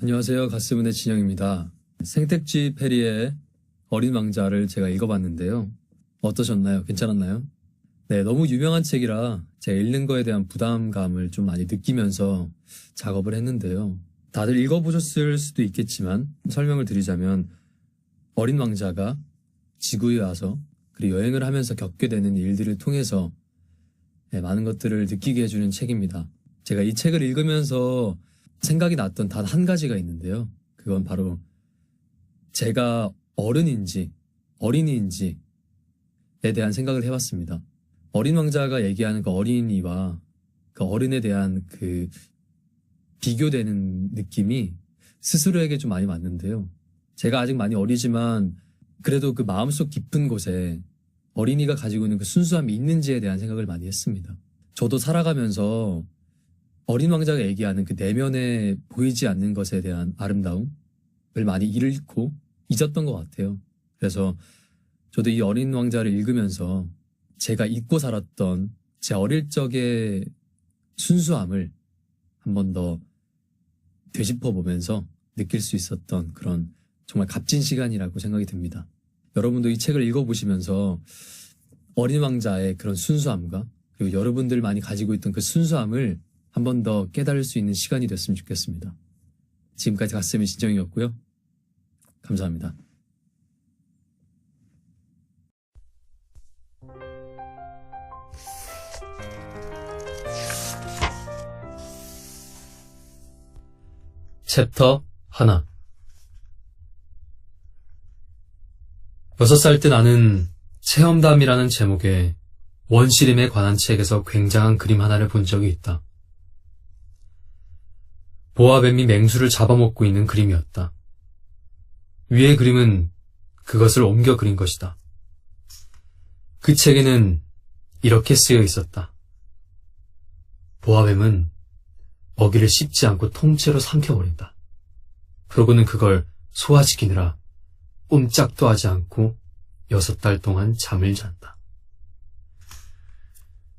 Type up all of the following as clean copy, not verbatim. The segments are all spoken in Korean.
안녕하세요. 가스문의 진영입니다. 생택쥐 페리의 어린 왕자를 제가 읽어봤는데요. 어떠셨나요? 괜찮았나요? 네, 너무 유명한 책이라 제가 읽는 거에 대한 부담감을 좀 많이 느끼면서 작업을 했는데요. 다들 읽어보셨을 수도 있겠지만 설명을 드리자면 어린 왕자가 지구에 와서 그리고 여행을 하면서 겪게 되는 일들을 통해서 많은 것들을 느끼게 해주는 책입니다. 제가 이 책을 읽으면서 생각이 났던 단 한 가지가 있는데요. 그건 바로 제가 어른인지 어린이인지에 대한 생각을 해봤습니다. 어린 왕자가 얘기하는 그 어린이와 그 어른에 대한 그 비교되는 느낌이 스스로에게 좀 많이 맞는데요. 제가 아직 많이 어리지만 그래도 그 마음속 깊은 곳에 어린이가 가지고 있는 그 순수함이 있는지에 대한 생각을 많이 했습니다. 저도 살아가면서 어린 왕자가 얘기하는 그 내면에 보이지 않는 것에 대한 아름다움을 많이 잃고 잊었던 것 같아요. 그래서 저도 이 어린 왕자를 읽으면서 제가 잊고 살았던 제 어릴 적의 순수함을 한 번 더 되짚어보면서 느낄 수 있었던 그런 정말 값진 시간이라고 생각이 듭니다. 여러분도 이 책을 읽어보시면서 어린 왕자의 그런 순수함과 그리고 여러분들 많이 가지고 있던 그 순수함을 한 번 더 깨달을 수 있는 시간이 됐으면 좋겠습니다. 지금까지 가스미 진정이었고요. 감사합니다. 챕터 1. 6살 때 나는 체험담이라는 제목의 원시림에 관한 책에서 굉장한 그림 하나를 본 적이 있다. 보아뱀이 맹수를 잡아먹고 있는 그림이었다. 위의 그림은 그것을 옮겨 그린 것이다. 그 책에는 이렇게 쓰여 있었다. 보아뱀은 먹이를 씹지 않고 통째로 삼켜버린다. 그러고는 그걸 소화시키느라 꼼짝도 하지 않고 6달 동안 잠을 잔다.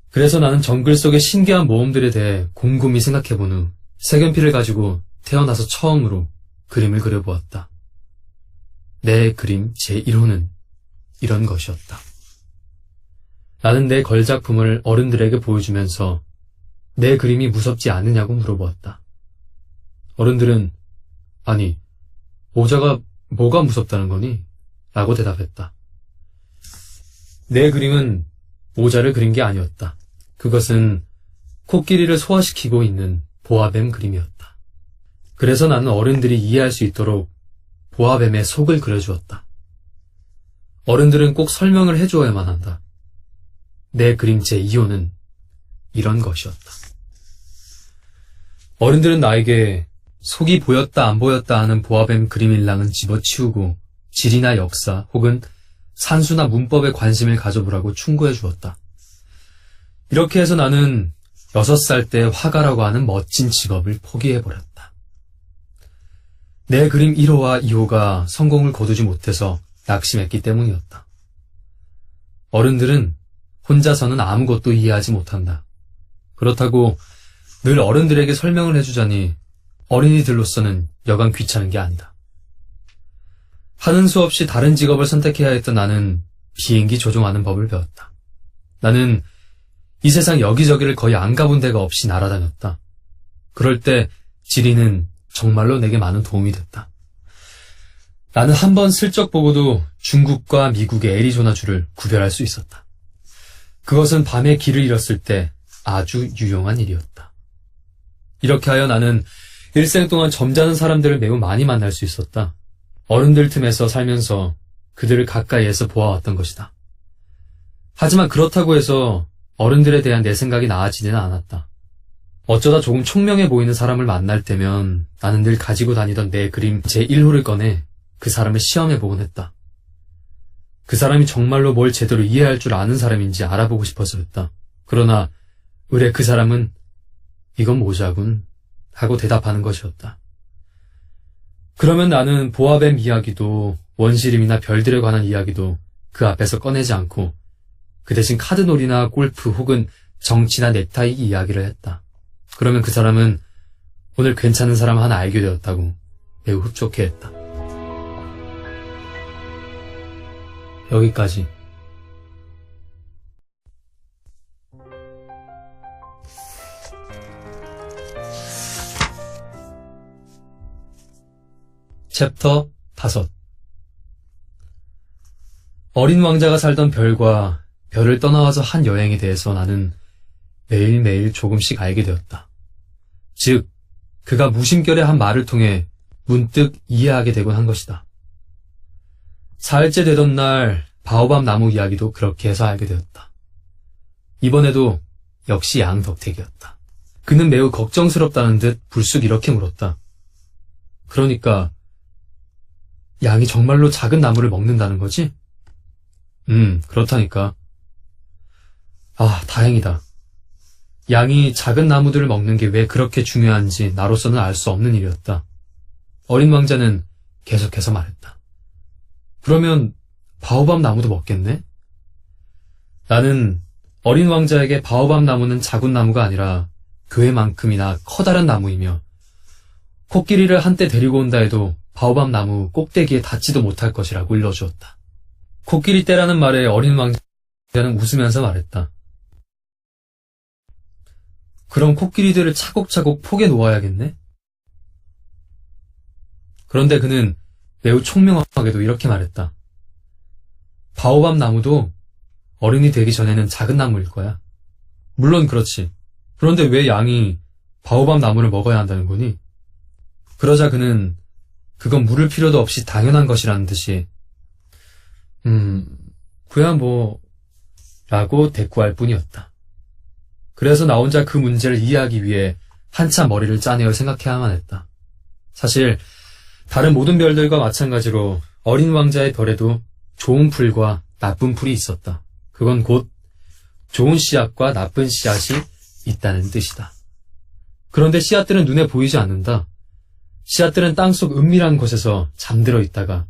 그래서 나는 정글 속의 신기한 모험들에 대해 곰곰이 생각해본 후 색연필을 가지고 태어나서 처음으로 그림을 그려보았다. 내 그림 제1호는 이런 것이었다. 나는 내 걸작품을 어른들에게 보여주면서 내 그림이 무섭지 않느냐고 물어보았다. 어른들은 아니, 모자가 뭐가 무섭다는 거니? 라고 대답했다. 내 그림은 모자를 그린 게 아니었다. 그것은 코끼리를 소화시키고 있는 보아뱀 그림이었다. 그래서 나는 어른들이 이해할 수 있도록 보아뱀의 속을 그려주었다. 어른들은 꼭 설명을 해주어야만 한다. 내 그림 제2호는 이런 것이었다. 어른들은 나에게 속이 보였다 안 보였다 하는 보아뱀 그림 일랑은 집어치우고 지리나 역사 혹은 산수나 문법에 관심을 가져보라고 충고해 주었다. 이렇게 해서 나는 6살 때 화가라고 하는 멋진 직업을 포기해버렸다. 내 그림 1호와 2호가 성공을 거두지 못해서 낙심했기 때문이었다. 어른들은 혼자서는 아무것도 이해하지 못한다. 그렇다고 늘 어른들에게 설명을 해주자니 어린이들로서는 여간 귀찮은 게 아니다. 하는 수 없이 다른 직업을 선택해야 했던 나는 비행기 조종하는 법을 배웠다. 나는 이 세상 여기저기를 거의 안 가본 데가 없이 날아다녔다. 그럴 때 지리는 정말로 내게 많은 도움이 됐다. 나는 한 번 슬쩍 보고도 중국과 미국의 애리조나주를 구별할 수 있었다. 그것은 밤에 길을 잃었을 때 아주 유용한 일이었다. 이렇게 하여 나는 일생 동안 점잖은 사람들을 매우 많이 만날 수 있었다. 어른들 틈에서 살면서 그들을 가까이에서 보아왔던 것이다. 하지만 그렇다고 해서 어른들에 대한 내 생각이 나아지지는 않았다. 어쩌다 조금 총명해 보이는 사람을 만날 때면 나는 늘 가지고 다니던 내 그림 제1호를 꺼내 그 사람을 시험해보곤 했다. 그 사람이 정말로 뭘 제대로 이해할 줄 아는 사람인지 알아보고 싶어서였다. 그러나 의뢰 그 사람은 이건 모자군 하고 대답하는 것이었다. 그러면 나는 보아뱀 이야기도 원시림이나 별들에 관한 이야기도 그 앞에서 꺼내지 않고 그 대신 카드놀이나 골프 혹은 정치나 넥타이 이야기를 했다. 그러면 그 사람은 오늘 괜찮은 사람 하나 알게 되었다고 매우 흡족해 했다. 여기까지. 챕터 5. 어린 왕자가 살던 별과 별을 떠나와서 한 여행에 대해서 나는 매일매일 조금씩 알게 되었다. 즉, 그가 무심결에 한 말을 통해 문득 이해하게 되곤 한 것이다. 4일째 되던 날 바오밥 나무 이야기도 그렇게 해서 알게 되었다. 이번에도 역시 양덕택이었다. 그는 매우 걱정스럽다는 듯 불쑥 이렇게 물었다. 그러니까 양이 정말로 작은 나무를 먹는다는 거지? 그렇다니까. 아, 다행이다. 양이 작은 나무들을 먹는 게 왜 그렇게 중요한지 나로서는 알 수 없는 일이었다. 어린 왕자는 계속해서 말했다. 그러면 바오밥 나무도 먹겠네? 나는 어린 왕자에게 바오밥 나무는 작은 나무가 아니라 교회만큼이나 커다란 나무이며 코끼리를 한때 데리고 온다 해도 바오밥 나무 꼭대기에 닿지도 못할 것이라고 일러주었다. 코끼리 떼라는 말에 어린 왕자는 웃으면서 말했다. 그럼 코끼리들을 차곡차곡 폭에 놓아야겠네? 그런데 그는 매우 총명하게도 이렇게 말했다. 바오밥 나무도 어른이 되기 전에는 작은 나무일 거야. 물론 그렇지. 그런데 왜 양이 바오밥 나무를 먹어야 한다는 거니? 그러자 그는 그건 물을 필요도 없이 당연한 것이라는 듯이 그야 뭐 라고 대꾸할 뿐이었다. 그래서 나 혼자 그 문제를 이해하기 위해 한참 머리를 짜내어 생각해야만 했다. 사실 다른 모든 별들과 마찬가지로 어린 왕자의 별에도 좋은 풀과 나쁜 풀이 있었다. 그건 곧 좋은 씨앗과 나쁜 씨앗이 있다는 뜻이다. 그런데 씨앗들은 눈에 보이지 않는다. 씨앗들은 땅속 은밀한 곳에서 잠들어 있다가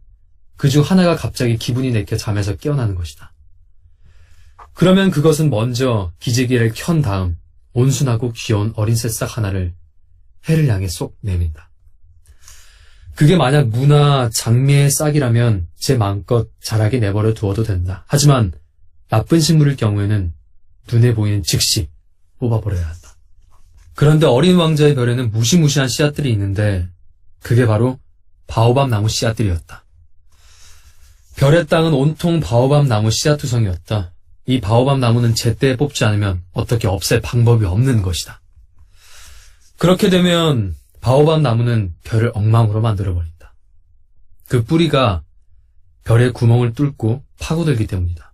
그중 하나가 갑자기 기분이 내켜 잠에서 깨어나는 것이다. 그러면 그것은 먼저 기지개를 켠 다음 온순하고 귀여운 어린 새싹 하나를 해를 향해 쏙 내민다. 그게 만약 무나 장미의 싹이라면 제 마음껏 자라게 내버려 두어도 된다. 하지만 나쁜 식물일 경우에는 눈에 보이는 즉시 뽑아버려야 한다. 그런데 어린 왕자의 별에는 무시무시한 씨앗들이 있는데 그게 바로 바오밥 나무 씨앗들이었다. 별의 땅은 온통 바오밥 나무 씨앗 투성이었다. 이 바오밥 나무는 제때 뽑지 않으면 어떻게 없앨 방법이 없는 것이다. 그렇게 되면 바오밥 나무는 별을 엉망으로 만들어버린다. 그 뿌리가 별의 구멍을 뚫고 파고들기 때문이다.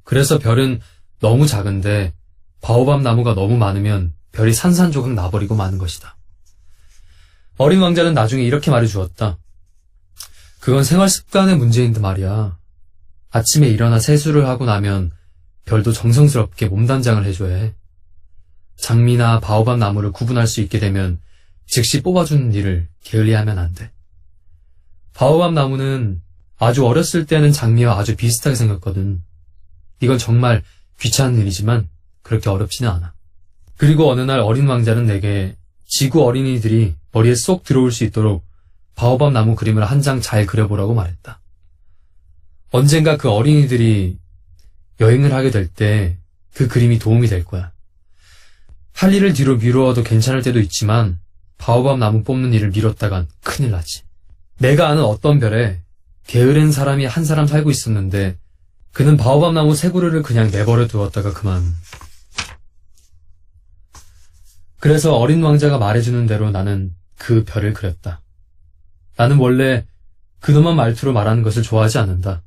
그래서 별은 너무 작은데 바오밥 나무가 너무 많으면 별이 산산조각 나버리고 마는 것이다. 어린 왕자는 나중에 이렇게 말해주었다. 그건 생활 습관의 문제인데 말이야. 아침에 일어나 세수를 하고 나면 별도 정성스럽게 몸단장을 해줘야 해. 장미나 바오밥 나무를 구분할 수 있게 되면 즉시 뽑아주는 일을 게을리하면 안 돼. 바오밥 나무는 아주 어렸을 때는 장미와 아주 비슷하게 생겼거든. 이건 정말 귀찮은 일이지만 그렇게 어렵지는 않아. 그리고 어느 날 어린 왕자는 내게 지구 어린이들이 머리에 쏙 들어올 수 있도록 바오밥 나무 그림을 한 장 잘 그려보라고 말했다. 언젠가 그 어린이들이 여행을 하게 될 때 그 그림이 도움이 될 거야. 할 일을 뒤로 미루어도 괜찮을 때도 있지만 바오밥 나무 뽑는 일을 미뤘다간 큰일 나지. 내가 아는 어떤 별에 게으른 사람이 한 사람 살고 있었는데 그는 바오밥 나무 세 그루를 그냥 내버려 두었다가 그만. 그래서 어린 왕자가 말해주는 대로 나는 그 별을 그렸다. 나는 원래 근엄한 말투로 말하는 것을 좋아하지 않는다.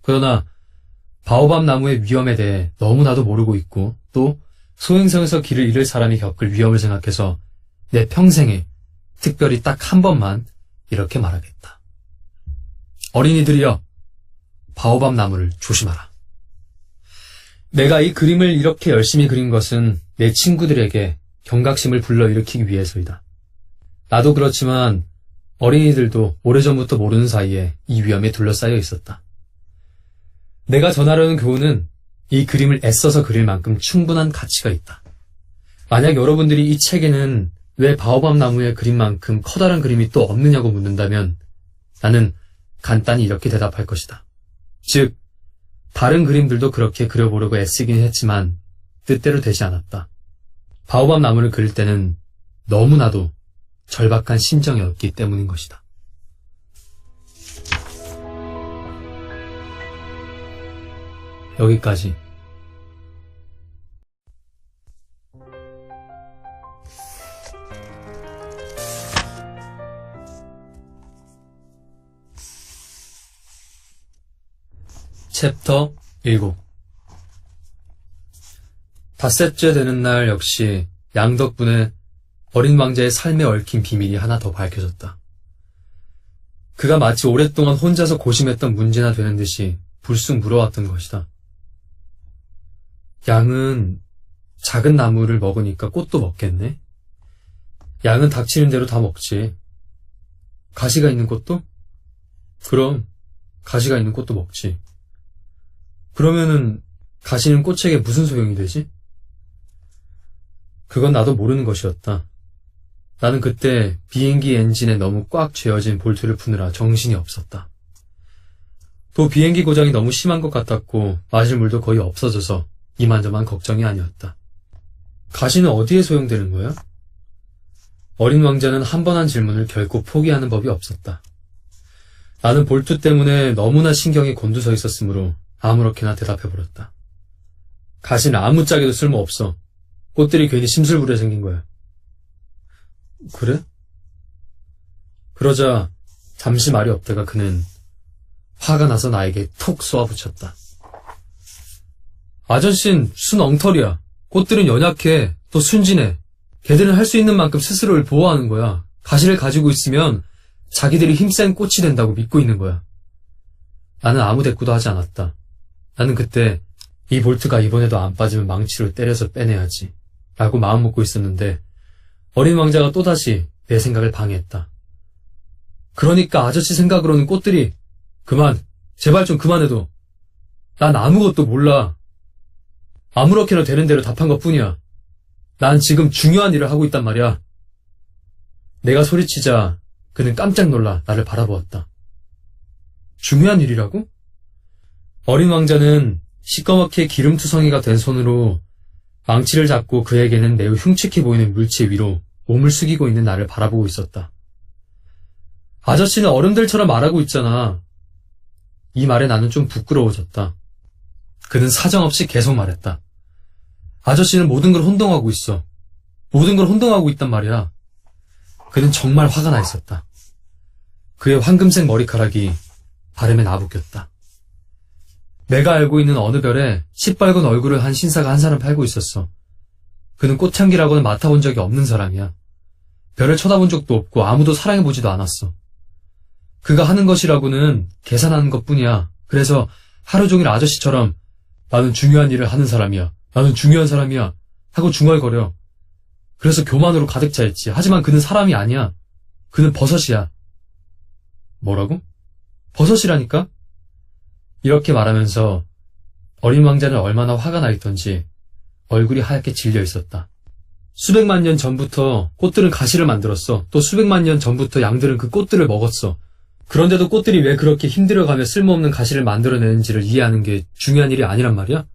그러나 바오밥 나무의 위험에 대해 너무나도 모르고 있고 또 소행성에서 길을 잃을 사람이 겪을 위험을 생각해서 내 평생에 특별히 딱 한 번만 이렇게 말하겠다. 어린이들이여, 바오밥 나무를 조심하라. 내가 이 그림을 이렇게 열심히 그린 것은 내 친구들에게 경각심을 불러일으키기 위해서이다. 나도 그렇지만 어린이들도 오래전부터 모르는 사이에 이 위험에 둘러싸여 있었다. 내가 전하려는 교훈은 이 그림을 애써서 그릴 만큼 충분한 가치가 있다. 만약 여러분들이 이 책에는 왜 바오밥 나무의 그림만큼 커다란 그림이 또 없느냐고 묻는다면 나는 간단히 이렇게 대답할 것이다. 즉, 다른 그림들도 그렇게 그려보려고 애쓰긴 했지만 뜻대로 되지 않았다. 바오밥 나무를 그릴 때는 너무나도 절박한 심정이었기 때문인 것이다. 여기까지. 챕터 7. 닷새째 되는 날 역시 양 덕분에 어린 왕자의 삶에 얽힌 비밀이 하나 더 밝혀졌다. 그가 마치 오랫동안 혼자서 고심했던 문제나 되는 듯이 불쑥 물어왔던 것이다. 양은 작은 나무를 먹으니까 꽃도 먹겠네? 양은 닥치는 대로 다 먹지. 가시가 있는 꽃도? 그럼 가시가 있는 꽃도 먹지. 그러면은 가시는 꽃에게 무슨 소용이 되지? 그건 나도 모르는 것이었다. 나는 그때 비행기 엔진에 너무 꽉 쥐어진 볼트를 푸느라 정신이 없었다. 또 비행기 고장이 너무 심한 것 같았고 마실 물도 거의 없어져서 이만저만 걱정이 아니었다. 가시는 어디에 소용되는 거야? 어린 왕자는 한 번 한 질문을 결코 포기하는 법이 없었다. 나는 볼트 때문에 너무나 신경이 곤두서 있었으므로 아무렇게나 대답해버렸다. 가시는 아무짝에도 쓸모없어. 꽃들이 괜히 심술부려 생긴 거야. 그래? 그러자 잠시 말이 없다가 그는 화가 나서 나에게 톡 쏘아붙였다. 아저씨는 순 엉터리야. 꽃들은 연약해. 또 순진해. 걔들은 할 수 있는 만큼 스스로를 보호하는 거야. 가시를 가지고 있으면 자기들이 힘센 꽃이 된다고 믿고 있는 거야. 나는 아무 대꾸도 하지 않았다. 나는 그때 이 볼트가 이번에도 안 빠지면 망치로 때려서 빼내야지 라고 마음먹고 있었는데 어린 왕자가 또다시 내 생각을 방해했다. 그러니까 아저씨 생각으로는 꽃들이 그만, 제발 좀 그만해도. 난 아무것도 몰라. 아무렇게나 되는 대로 답한 것뿐이야. 난 지금 중요한 일을 하고 있단 말이야. 내가 소리치자 그는 깜짝 놀라 나를 바라보았다. 중요한 일이라고? 어린 왕자는 시꺼멓게 기름투성이가 된 손으로 망치를 잡고 그에게는 매우 흉측해 보이는 물체 위로 몸을 숙이고 있는 나를 바라보고 있었다. 아저씨는 어른들처럼 말하고 있잖아. 이 말에 나는 좀 부끄러워졌다. 그는 사정없이 계속 말했다. 아저씨는 모든 걸 혼동하고 있어. 모든 걸 혼동하고 있단 말이야. 그는 정말 화가 나 있었다. 그의 황금색 머리카락이 바람에 나부꼈다. 내가 알고 있는 어느 별에 시뻘건 얼굴을 한 신사가 한 사람 팔고 있었어. 그는 꽃향기라고는 맡아본 적이 없는 사람이야. 별을 쳐다본 적도 없고 아무도 사랑해보지도 않았어. 그가 하는 것이라고는 계산하는 것뿐이야. 그래서 하루 종일 아저씨처럼 나는 중요한 일을 하는 사람이야. 나는 중요한 사람이야. 하고 중얼거려. 그래서 교만으로 가득 차 있지. 하지만 그는 사람이 아니야. 그는 버섯이야. 뭐라고? 버섯이라니까? 이렇게 말하면서 어린 왕자는 얼마나 화가 나 있던지 얼굴이 하얗게 질려 있었다. 수백만 년 전부터 꽃들은 가시를 만들었어. 또 수백만 년 전부터 양들은 그 꽃들을 먹었어. 그런데도 꽃들이 왜 그렇게 힘들어가며 쓸모없는 가시를 만들어내는지를 이해하는 게 중요한 일이 아니란 말이야?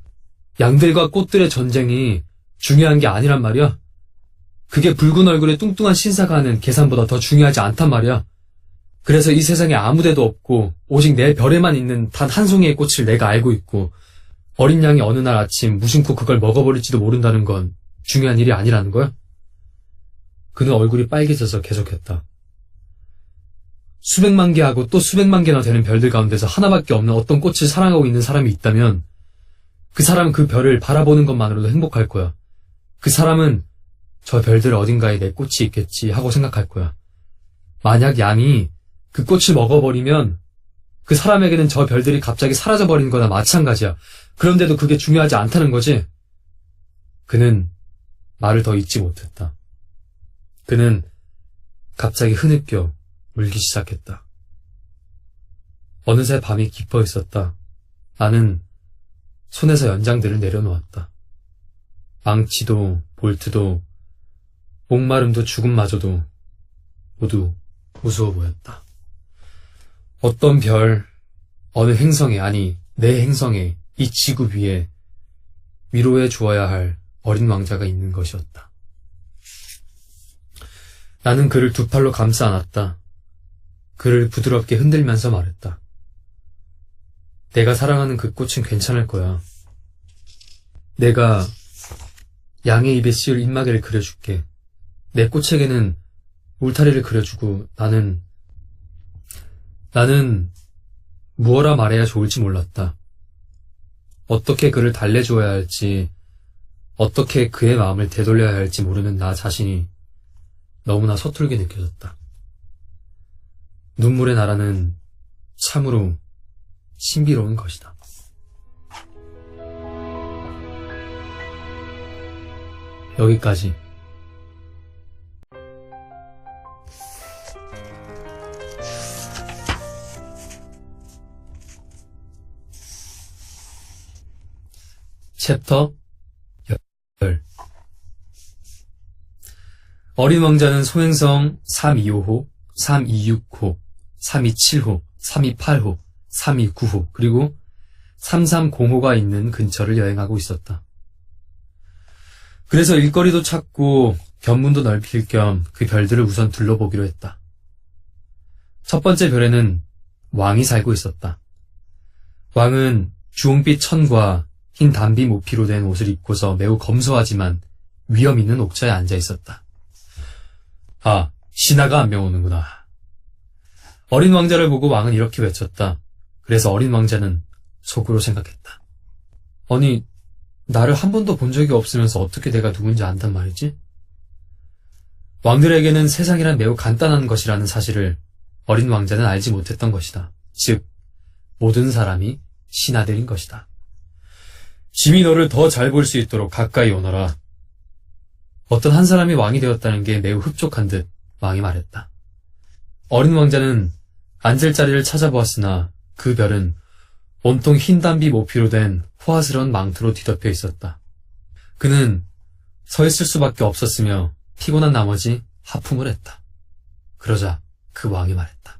양들과 꽃들의 전쟁이 중요한 게 아니란 말이야? 그게 붉은 얼굴에 뚱뚱한 신사가 하는 계산보다 더 중요하지 않단 말이야. 그래서 이 세상에 아무데도 없고 오직 내 별에만 있는 단 한 송이의 꽃을 내가 알고 있고 어린 양이 어느 날 아침 무심코 그걸 먹어버릴지도 모른다는 건 중요한 일이 아니라는 거야? 그는 얼굴이 빨개져서 계속했다. 수백만 개하고 또 수백만 개나 되는 별들 가운데서 하나밖에 없는 어떤 꽃을 사랑하고 있는 사람이 있다면 그 사람은 그 별을 바라보는 것만으로도 행복할 거야. 그 사람은 저 별들 어딘가에 내 꽃이 있겠지 하고 생각할 거야. 만약 양이 그 꽃을 먹어버리면 그 사람에게는 저 별들이 갑자기 사라져버린 거나 마찬가지야. 그런데도 그게 중요하지 않다는 거지. 그는 말을 더 잇지 못했다. 그는 갑자기 흐느껴 울기 시작했다. 어느새 밤이 깊어 있었다. 나는 손에서 연장들을 내려놓았다. 망치도 볼트도 목마름도 죽음마저도 모두 우스워 보였다. 어떤 별, 어느 행성에, 아니 내 행성에, 이 지구 위에 위로해 주어야 할 어린 왕자가 있는 것이었다. 나는 그를 두 팔로 감싸 안았다. 그를 부드럽게 흔들면서 말했다. 내가 사랑하는 그 꽃은 괜찮을 거야. 내가 양의 입에 씌울 입마개를 그려줄게. 내 꽃에게는 울타리를 그려주고 나는 무엇라 말해야 좋을지 몰랐다. 어떻게 그를 달래줘야 할지, 어떻게 그의 마음을 되돌려야 할지 모르는 나 자신이 너무나 서툴게 느껴졌다. 눈물의 나라는 참으로 신비로운 것이다. 여기까지. 챕터 10. 어린 왕자는 소행성 325호, 326호, 327호, 328호, 329호, 그리고 330호가 있는 근처를 여행하고 있었다. 그래서 일거리도 찾고 견문도 넓힐 겸 그 별들을 우선 둘러보기로 했다. 첫 번째 별에는 왕이 살고 있었다. 왕은 주홍빛 천과 흰 단비 모피로 된 옷을 입고서 매우 검소하지만 위험 있는 옥자에 앉아 있었다. 아, 신하가 한 명 오는구나. 어린 왕자를 보고 왕은 이렇게 외쳤다. 그래서 어린 왕자는 속으로 생각했다. 아니, 나를 한 번도 본 적이 없으면서 어떻게 내가 누군지 안단 말이지? 왕들에게는 세상이란 매우 간단한 것이라는 사실을 어린 왕자는 알지 못했던 것이다. 즉, 모든 사람이 신하들인 것이다. 짐이 너를 더 잘 볼 수 있도록 가까이 오너라. 어떤 한 사람이 왕이 되었다는 게 매우 흡족한 듯 왕이 말했다. 어린 왕자는 앉을 자리를 찾아보았으나 그 별은 온통 흰 단비 모피로 된 호화스러운 망토로 뒤덮여 있었다. 그는 서 있을 수밖에 없었으며 피곤한 나머지 하품을 했다. 그러자 그 왕이 말했다.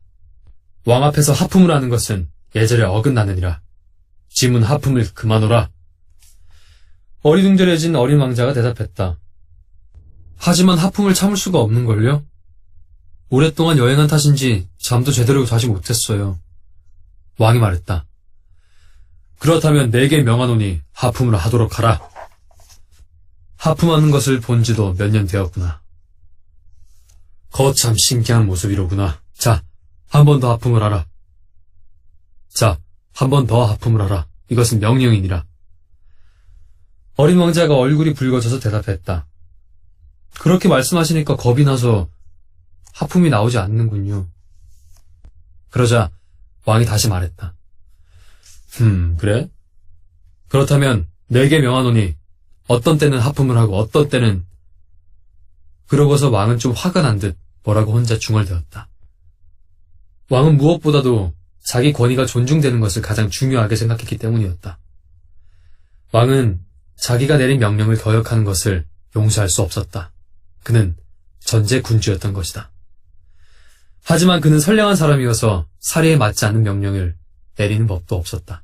왕 앞에서 하품을 하는 것은 예절에 어긋나느니라. 짐은 하품을 그만오라. 어리둥절해진 어린 왕자가 대답했다. 하지만 하품을 참을 수가 없는걸요? 오랫동안 여행한 탓인지 잠도 제대로 자지 못했어요. 왕이 말했다. 그렇다면 내게 명하노니 하품을 하도록 하라. 하품하는 것을 본 지도 몇 년 되었구나. 거참 신기한 모습이로구나. 자, 한 번 더 하품을 하라. 자, 한 번 더 하품을 하라. 이것은 명령이니라. 어린 왕자가 얼굴이 붉어져서 대답했다. 그렇게 말씀하시니까 겁이 나서 하품이 나오지 않는군요. 그러자 왕이 다시 말했다. 그래? 그렇다면 내게 명하노니 어떤 때는 하품을 하고 어떤 때는... 그러고서 왕은 좀 화가 난 듯 뭐라고 혼자 중얼대었다. 왕은 무엇보다도 자기 권위가 존중되는 것을 가장 중요하게 생각했기 때문이었다. 왕은 자기가 내린 명령을 거역하는 것을 용서할 수 없었다. 그는 전제 군주였던 것이다. 하지만 그는 선량한 사람이어서 사리에 맞지 않는 명령을 내리는 법도 없었다.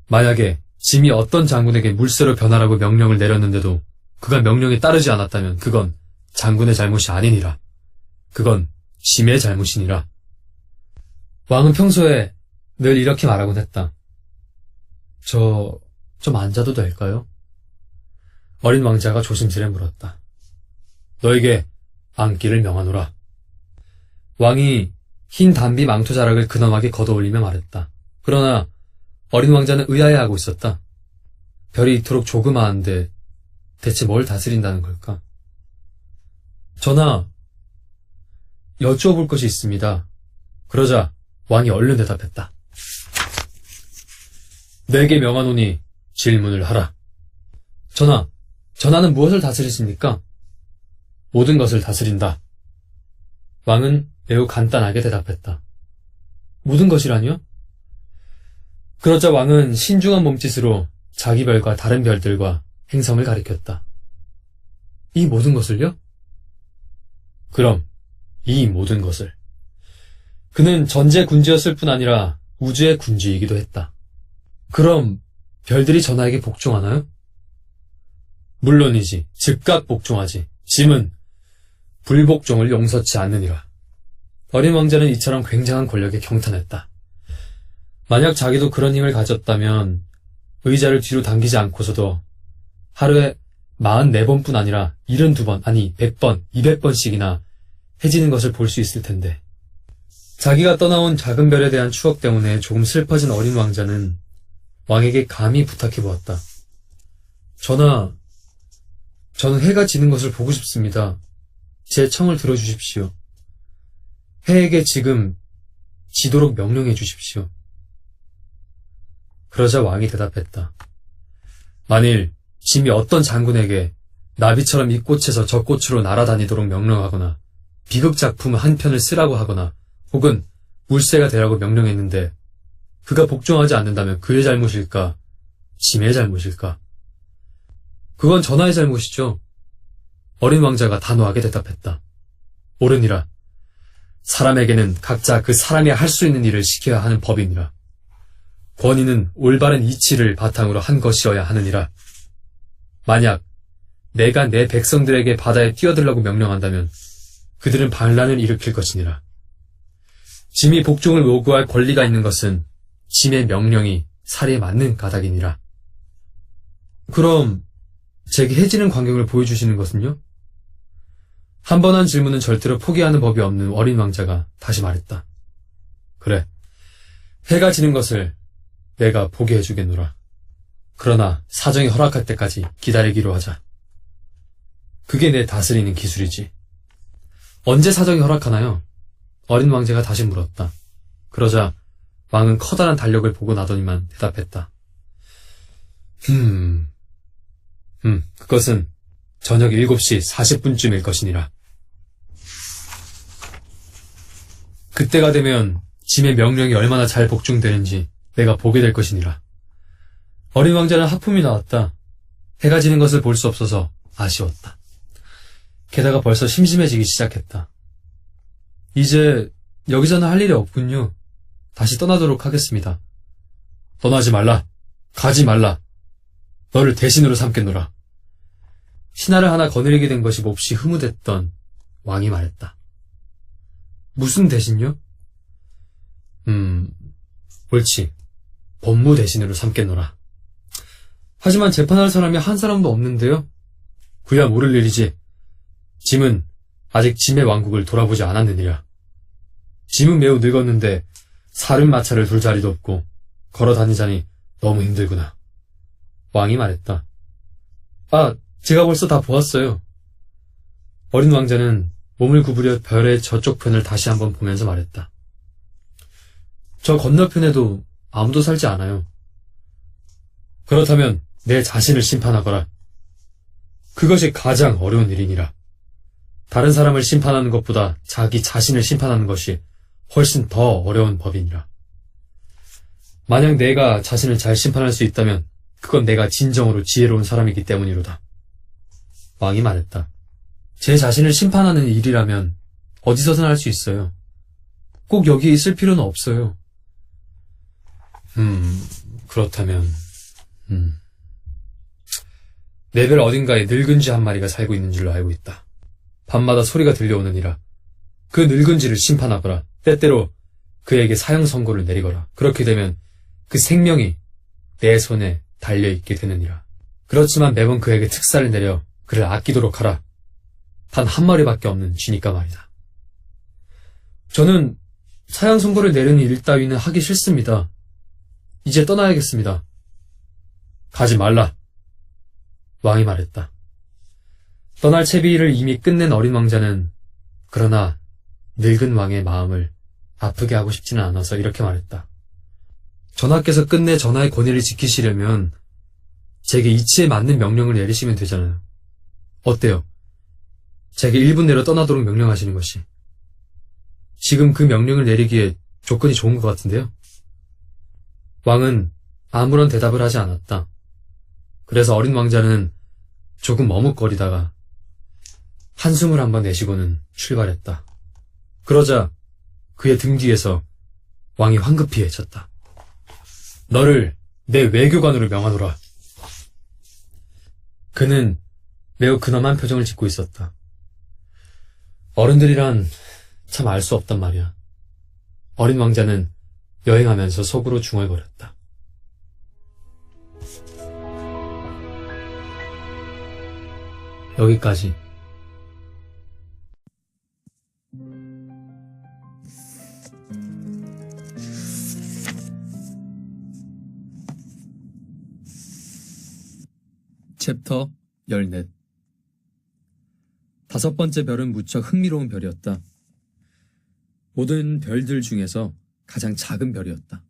만약에 짐이 어떤 장군에게 물새로 변하라고 명령을 내렸는데도 그가 명령에 따르지 않았다면 그건 장군의 잘못이 아니니라. 그건 짐의 잘못이니라. 왕은 평소에 늘 이렇게 말하곤 했다. 좀 앉아도 될까요? 어린 왕자가 조심스레 물었다. 너에게 앉기를 명하노라. 왕이 흰 단비 망토 자락을 근엄하게 걷어올리며 말했다. 그러나 어린 왕자는 의아해하고 있었다. 별이 이토록 조그마한데 대체 뭘 다스린다는 걸까? 전하, 여쭈어볼 것이 있습니다. 그러자 왕이 얼른 대답했다. 내게 명하노니 질문을 하라. 전하, 전하는 무엇을 다스리십니까? 모든 것을 다스린다. 왕은 매우 간단하게 대답했다. 모든 것이라니요? 그러자 왕은 신중한 몸짓으로 자기 별과 다른 별들과 행성을 가리켰다. 이 모든 것을요? 그럼 이 모든 것을. 그는 전제 군주였을 뿐 아니라 우주의 군주이기도 했다. 그럼 별들이 전하에게 복종하나요? 물론이지. 즉각 복종하지. 짐은 불복종을 용서치 않느니라. 어린 왕자는 이처럼 굉장한 권력에 경탄했다. 만약 자기도 그런 힘을 가졌다면 의자를 뒤로 당기지 않고서도 하루에 44번뿐 아니라 72번, 아니 100번, 200번씩이나 해지는 것을 볼 수 있을 텐데. 자기가 떠나온 작은 별에 대한 추억 때문에 조금 슬퍼진 어린 왕자는 왕에게 감히 부탁해보았다. 전하, 저는 해가 지는 것을 보고 싶습니다. 제 청을 들어주십시오. 해에게 지금 지도록 명령해 주십시오. 그러자 왕이 대답했다. 만일 짐이 어떤 장군에게 나비처럼 이 꽃에서 저 꽃으로 날아다니도록 명령하거나 비극작품 한 편을 쓰라고 하거나 혹은 물새가 되라고 명령했는데 그가 복종하지 않는다면 그의 잘못일까? 짐의 잘못일까? 그건 전하의 잘못이죠. 어린 왕자가 단호하게 대답했다. 옳으니라. 사람에게는 각자 그 사람이 할 수 있는 일을 시켜야 하는 법이니라. 권위는 올바른 이치를 바탕으로 한 것이어야 하느니라. 만약 내가 내 백성들에게 바다에 뛰어들라고 명령한다면 그들은 반란을 일으킬 것이니라. 짐이 복종을 요구할 권리가 있는 것은 짐의 명령이 사리에 맞는 까닭이니라. 그럼 제게 해지는 광경을 보여주시는 것은요? 한 번 한 질문은 절대로 포기하는 법이 없는 어린 왕자가 다시 말했다. 그래, 해가 지는 것을 내가 보게 해주겠노라. 그러나 사정이 허락할 때까지 기다리기로 하자. 그게 내 다스리는 기술이지. 언제 사정이 허락하나요? 어린 왕자가 다시 물었다. 그러자 왕은 커다란 달력을 보고 나더니만 대답했다. 그것은 저녁 7시 40분쯤일 것이니라. 그때가 되면 짐의 명령이 얼마나 잘 복종되는지 내가 보게 될 것이니라. 어린 왕자는 하품이 나왔다. 해가 지는 것을 볼 수 없어서 아쉬웠다. 게다가 벌써 심심해지기 시작했다. 이제 여기서는 할 일이 없군요. 다시 떠나도록 하겠습니다. 떠나지 말라. 가지 말라. 너를 대신으로 삼겠노라. 신하를 하나 거느리게 된 것이 몹시 흐뭇했던 왕이 말했다. 무슨 대신요? 옳지. 법무 대신으로 삼겠노라. 하지만 재판할 사람이 한 사람도 없는데요? 그야 모를 일이지. 짐은 아직 짐의 왕국을 돌아보지 않았느니라. 짐은 매우 늙었는데 사륜 마차를 둘 자리도 없고 걸어 다니자니 너무 힘들구나. 왕이 말했다. 아, 제가 벌써 다 보았어요. 어린 왕자는 몸을 구부려 별의 저쪽 편을 다시 한번 보면서 말했다. 저 건너편에도 아무도 살지 않아요. 그렇다면 내 자신을 심판하거라. 그것이 가장 어려운 일이니라. 다른 사람을 심판하는 것보다 자기 자신을 심판하는 것이 훨씬 더 어려운 법이니라. 만약 내가 자신을 잘 심판할 수 있다면 그건 내가 진정으로 지혜로운 사람이기 때문이로다. 왕이 말했다. 제 자신을 심판하는 일이라면 어디서든 할 수 있어요. 꼭 여기에 있을 필요는 없어요. 그렇다면 내 별 어딘가에 늙은 쥐 한 마리가 살고 있는 줄로 알고 있다. 밤마다 소리가 들려오느니라. 그 늙은 쥐를 심판하거라. 때때로 그에게 사형 선고를 내리거라. 그렇게 되면 그 생명이 내 손에 달려있게 되느니라. 그렇지만 매번 그에게 특사를 내려 그를 아끼도록 하라. 단 한 마리밖에 없는 쥐니까 말이다. 저는 사형 선고를 내리는 일 따위는 하기 싫습니다. 이제 떠나야겠습니다. 가지 말라. 왕이 말했다. 떠날 채비를 이미 끝낸 어린 왕자는 그러나 늙은 왕의 마음을 아프게 하고 싶지는 않아서 이렇게 말했다. 전하께서 끝내 전하의 권위를 지키시려면 제게 이치에 맞는 명령을 내리시면 되잖아요. 어때요? 제게 1분 내로 떠나도록 명령하시는 것이. 지금 그 명령을 내리기에 조건이 좋은 것 같은데요? 왕은 아무런 대답을 하지 않았다. 그래서 어린 왕자는 조금 머뭇거리다가 한숨을 한번 내쉬고는 출발했다. 그러자 그의 등 뒤에서 왕이 황급히 외쳤다. 너를 내 외교관으로 명하노라. 그는 매우 근엄한 표정을 짓고 있었다. 어른들이란 참 알 수 없단 말이야. 어린 왕자는 여행하면서 속으로 중얼거렸다. 여기까지. 챕터 14. 다섯 번째 별은 무척 흥미로운 별이었다. 모든 별들 중에서 가장 작은 별이었다.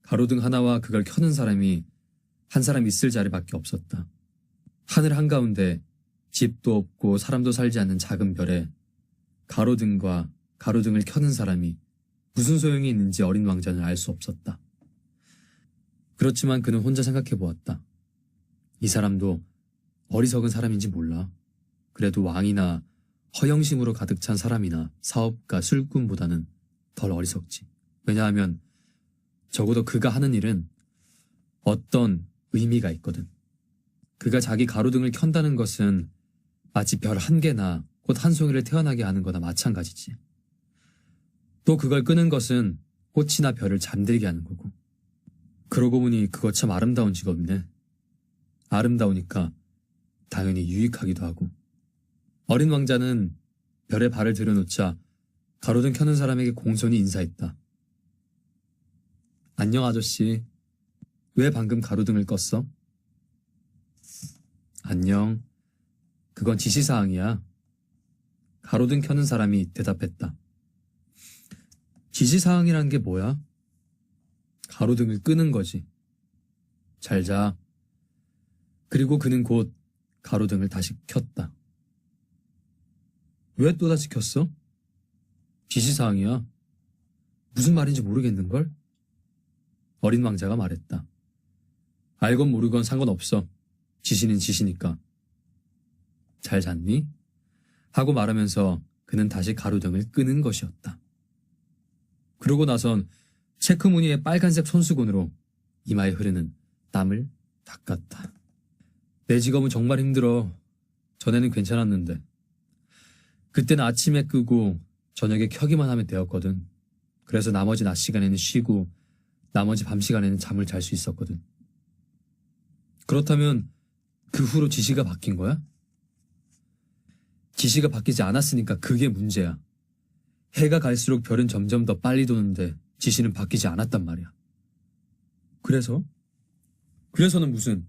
가로등 하나와 그걸 켜는 사람이 한 사람 있을 자리밖에 없었다. 하늘 한가운데 집도 없고 사람도 살지 않는 작은 별에 가로등과 가로등을 켜는 사람이 무슨 소용이 있는지 어린 왕자는 알 수 없었다. 그렇지만 그는 혼자 생각해 보았다. 이 사람도 어리석은 사람인지 몰라. 그래도 왕이나 허영심으로 가득 찬 사람이나 사업가, 술꾼보다는 덜 어리석지. 왜냐하면 적어도 그가 하는 일은 어떤 의미가 있거든. 그가 자기 가로등을 켠다는 것은 마치 별 한 개나 꽃 한 송이를 태어나게 하는 거나 마찬가지지. 또 그걸 끄는 것은 꽃이나 별을 잠들게 하는 거고. 그러고 보니 그거 참 아름다운 직업이네. 아름다우니까 당연히 유익하기도 하고. 어린 왕자는 별에 발을 들여놓자 가로등 켜는 사람에게 공손히 인사했다. 안녕 아저씨. 왜 방금 가로등을 껐어? 안녕. 그건 지시사항이야. 가로등 켜는 사람이 대답했다. 지시사항이란 게 뭐야? 가로등을 끄는 거지. 잘 자. 그리고 그는 곧 가로등을 다시 켰다. 왜 또다시 켰어? 지시사항이야. 무슨 말인지 모르겠는걸? 어린 왕자가 말했다. 알건 모르건 상관없어. 지시는 지시니까. 잘 잤니? 하고 말하면서 그는 다시 가로등을 끄는 것이었다. 그러고 나선 체크무늬의 빨간색 손수건으로 이마에 흐르는 땀을 닦았다. 내 직업은 정말 힘들어. 전에는 괜찮았는데. 그때는 아침에 끄고 저녁에 켜기만 하면 되었거든. 그래서 나머지 낮 시간에는 쉬고 나머지 밤 시간에는 잠을 잘 수 있었거든. 그렇다면 그 후로 지시가 바뀐 거야? 지시가 바뀌지 않았으니까 그게 문제야. 해가 갈수록 별은 점점 더 빨리 도는데 지시는 바뀌지 않았단 말이야. 그래서? 그래서는 무슨?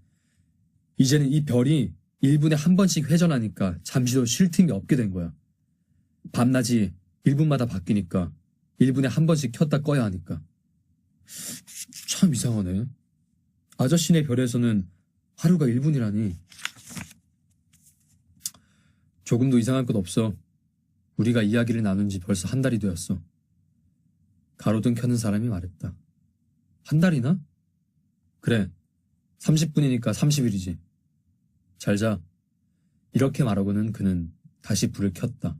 이제는 이 별이 1분에 한 번씩 회전하니까 잠시도 쉴 틈이 없게 된 거야. 밤낮이 1분마다 바뀌니까 1분에 한 번씩 켰다 꺼야 하니까. 참 이상하네. 아저씨네 별에서는 하루가 1분이라니. 조금도 이상할 것 없어. 우리가 이야기를 나눈 지 벌써 한 달이 되었어. 가로등 켜는 사람이 말했다. 한 달이나? 그래. 30분이니까 30일이지. 잘 자. 이렇게 말하고는 그는 다시 불을 켰다.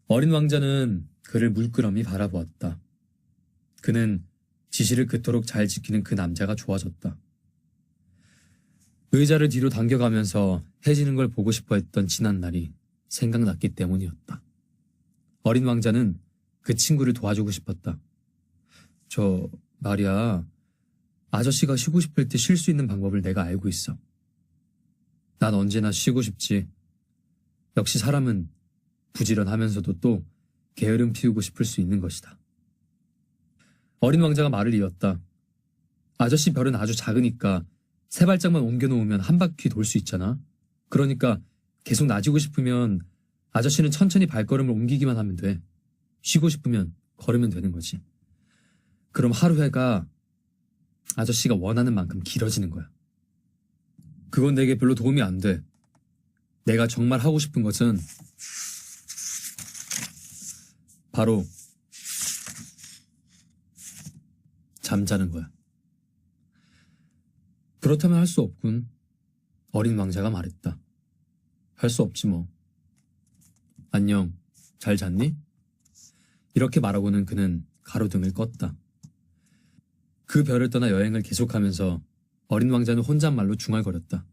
어린 왕자는 그를 물끄러미 바라보았다. 그는 지시를 그토록 잘 지키는 그 남자가 좋아졌다. 의자를 뒤로 당겨가면서 해지는 걸 보고 싶어 했던 지난 날이 생각났기 때문이었다. 어린 왕자는 그 친구를 도와주고 싶었다. 저 말이야, 아저씨가 쉬고 싶을 때 쉴 수 있는 방법을 내가 알고 있어. 난 언제나 쉬고 싶지. 역시 사람은 부지런하면서도 또 게으름 피우고 싶을 수 있는 것이다. 어린 왕자가 말을 이었다. 아저씨 별은 아주 작으니까 세 발짝만 옮겨놓으면 한 바퀴 돌 수 있잖아. 그러니까 계속 나지고 싶으면 아저씨는 천천히 발걸음을 옮기기만 하면 돼. 쉬고 싶으면 걸으면 되는 거지. 그럼 하루 해가 아저씨가 원하는 만큼 길어지는 거야. 그건 내게 별로 도움이 안 돼. 내가 정말 하고 싶은 것은 바로 잠자는 거야. 그렇다면 할 수 없군. 어린 왕자가 말했다. 할 수 없지 뭐. 안녕, 잘 잤니? 이렇게 말하고는 그는 가로등을 껐다. 그 별을 떠나 여행을 계속하면서 어린 왕자는 혼잣말로 중얼거렸다.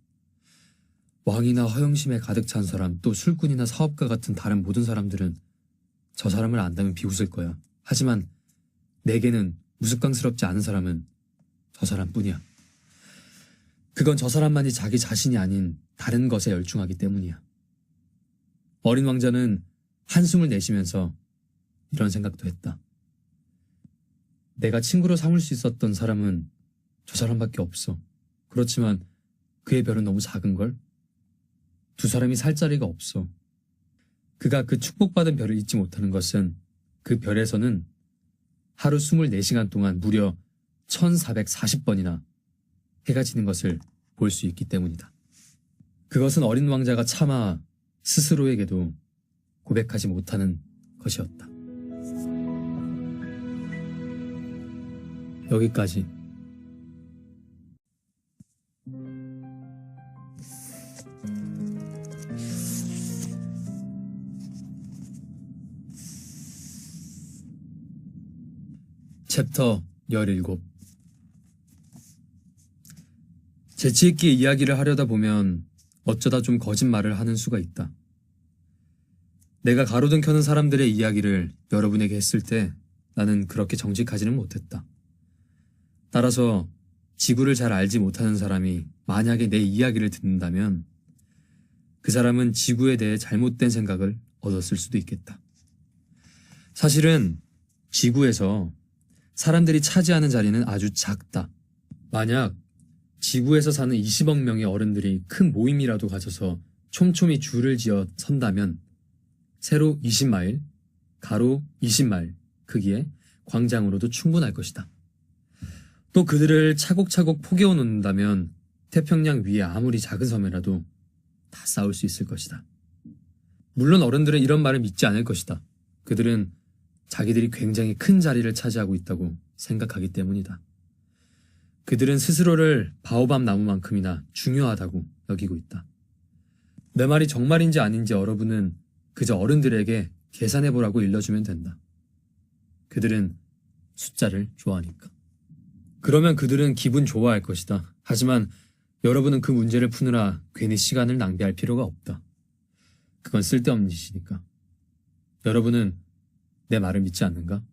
왕이나 허영심에 가득 찬 사람, 또 술꾼이나 사업가 같은 다른 모든 사람들은 저 사람을 안다면 비웃을 거야. 하지만 내게는 우스꽝스럽지 않은 사람은 저 사람뿐이야. 그건 저 사람만이 자기 자신이 아닌 다른 것에 열중하기 때문이야. 어린 왕자는 한숨을 내쉬면서 이런 생각도 했다. 내가 친구로 삼을 수 있었던 사람은 저 사람밖에 없어. 그렇지만 그의 별은 너무 작은걸? 두 사람이 살 자리가 없어. 그가 그 축복받은 별을 잊지 못하는 것은 그 별에서는 하루 24시간 동안 무려 1440번이나 해가 지는 것을 볼 수 있기 때문이다. 그것은 어린 왕자가 차마 스스로에게도 고백하지 못하는 것이었다. 여기까지. 챕터 17. 재치있게 이야기를 하려다 보면 어쩌다 좀 거짓말을 하는 수가 있다. 내가 가로등 켜는 사람들의 이야기를 여러분에게 했을 때 나는 그렇게 정직하지는 못했다. 따라서 지구를 잘 알지 못하는 사람이 만약에 내 이야기를 듣는다면 그 사람은 지구에 대해 잘못된 생각을 얻었을 수도 있겠다. 사실은 지구에서 사람들이 차지하는 자리는 아주 작다. 만약 지구에서 사는 20억 명의 어른들이 큰 모임이라도 가져서 촘촘히 줄을 지어 선다면 세로 20마일, 가로 20마일 크기의 광장으로도 충분할 것이다. 또 그들을 차곡차곡 포개어 놓는다면 태평양 위에 아무리 작은 섬이라도 다 쌓을 수 있을 것이다. 물론 어른들은 이런 말을 믿지 않을 것이다. 그들은 자기들이 굉장히 큰 자리를 차지하고 있다고 생각하기 때문이다. 그들은 스스로를 바오밥 나무만큼이나 중요하다고 여기고 있다. 내 말이 정말인지 아닌지 여러분은 그저 어른들에게 계산해보라고 일러주면 된다. 그들은 숫자를 좋아하니까. 그러면 그들은 기분 좋아할 것이다. 하지만 여러분은 그 문제를 푸느라 괜히 시간을 낭비할 필요가 없다. 그건 쓸데없는 짓이니까. 여러분은 내 말을 믿지 않는가?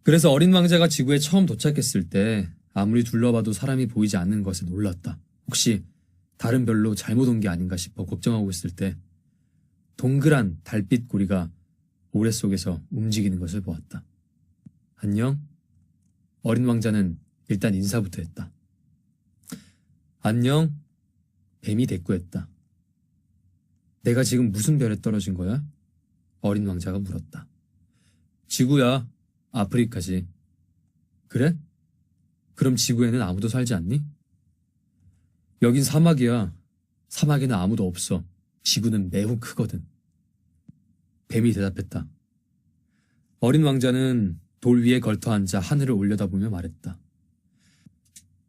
그래서 어린 왕자가 지구에 처음 도착했을 때 아무리 둘러봐도 사람이 보이지 않는 것에 놀랐다. 혹시 다른 별로 잘못 온 게 아닌가 싶어 걱정하고 있을 때 동그란 달빛 고리가 모래 속에서 움직이는 것을 보았다. 안녕? 어린 왕자는 일단 인사부터 했다. 안녕? 뱀이 대꾸했다. 내가 지금 무슨 별에 떨어진 거야? 어린 왕자가 물었다. 지구야. 아프리카지. 그래? 그럼 지구에는 아무도 살지 않니? 여긴 사막이야. 사막에는 아무도 없어. 지구는 매우 크거든. 뱀이 대답했다. 어린 왕자는 돌 위에 걸터 앉아 하늘을 올려다보며 말했다.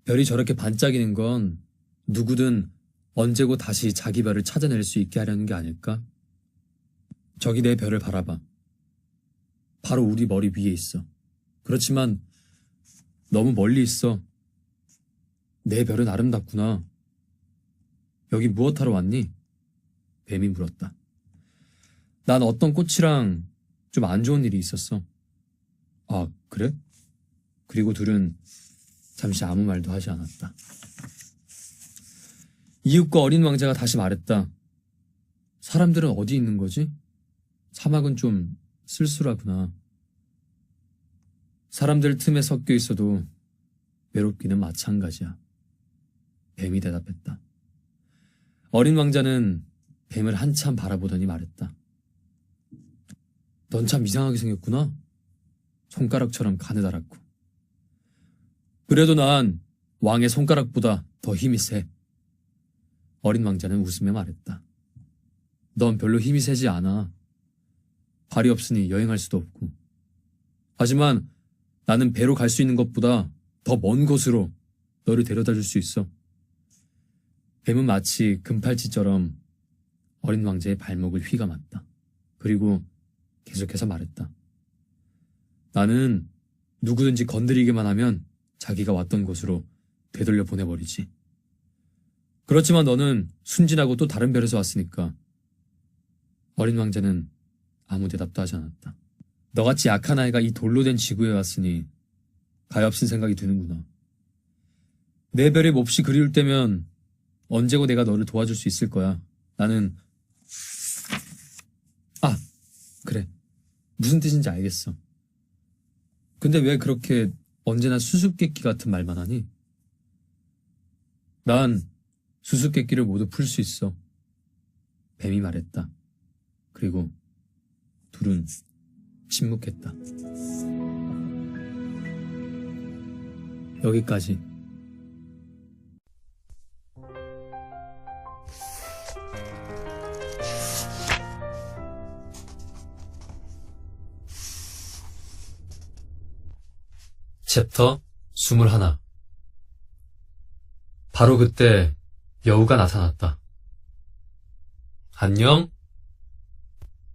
별이 저렇게 반짝이는 건 누구든 언제고 다시 자기 별을 찾아낼 수 있게 하려는 게 아닐까? 저기 내 별을 바라봐. 바로 우리 머리 위에 있어. 그렇지만 너무 멀리 있어. 내 별은 아름답구나. 여기 무엇하러 왔니? 뱀이 물었다. 난 어떤 꽃이랑 좀 안 좋은 일이 있었어. 아, 그래? 그리고 둘은 잠시 아무 말도 하지 않았다. 이윽고 어린 왕자가 다시 말했다. 사람들은 어디 있는 거지? 사막은 좀 쓸쓸하구나. 사람들 틈에 섞여 있어도 외롭기는 마찬가지야. 뱀이 대답했다. 어린 왕자는 뱀을 한참 바라보더니 말했다. 넌 참 이상하게 생겼구나. 손가락처럼 가느다랗고. 그래도 난 왕의 손가락보다 더 힘이 세. 어린 왕자는 웃으며 말했다. 넌 별로 힘이 세지 않아. 발이 없으니 여행할 수도 없고. 하지만 나는 배로 갈 수 있는 것보다 더 먼 곳으로 너를 데려다 줄 수 있어. 뱀은 마치 금팔찌처럼 어린 왕자의 발목을 휘감았다. 그리고 계속해서 말했다. 나는 누구든지 건드리기만 하면 자기가 왔던 곳으로 되돌려 보내버리지. 그렇지만 너는 순진하고 또 다른 별에서 왔으니까. 어린 왕자는 아무 대답도 하지 않았다. 너같이 약한 아이가 이 돌로 된 지구에 왔으니 가엾은 생각이 드는구나. 내 별이 몹시 그리울 때면 언제고 내가 너를 도와줄 수 있을 거야. 나는 그래. 무슨 뜻인지 알겠어. 근데 왜 그렇게 언제나 수수께끼 같은 말만 하니? 난 수수께끼를 모두 풀 수 있어. 뱀이 말했다. 그리고 둘은 침묵했다. 여기까지. 챕터 21. 바로 그때 여우가 나타났다. 안녕?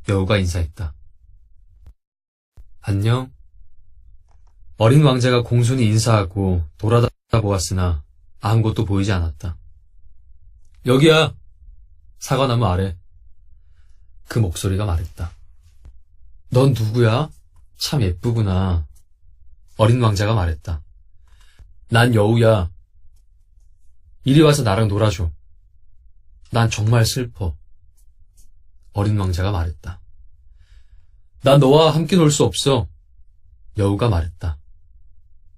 여우가 인사했다. 안녕? 어린 왕자가 공손히 인사하고 돌아다보았으나 아무것도 보이지 않았다. 여기야! 사과나무 아래. 그 목소리가 말했다. 넌 누구야? 참 예쁘구나. 어린 왕자가 말했다. 난 여우야. 이리 와서 나랑 놀아줘. 난 정말 슬퍼. 어린 왕자가 말했다. 난 너와 함께 놀 수 없어. 여우가 말했다.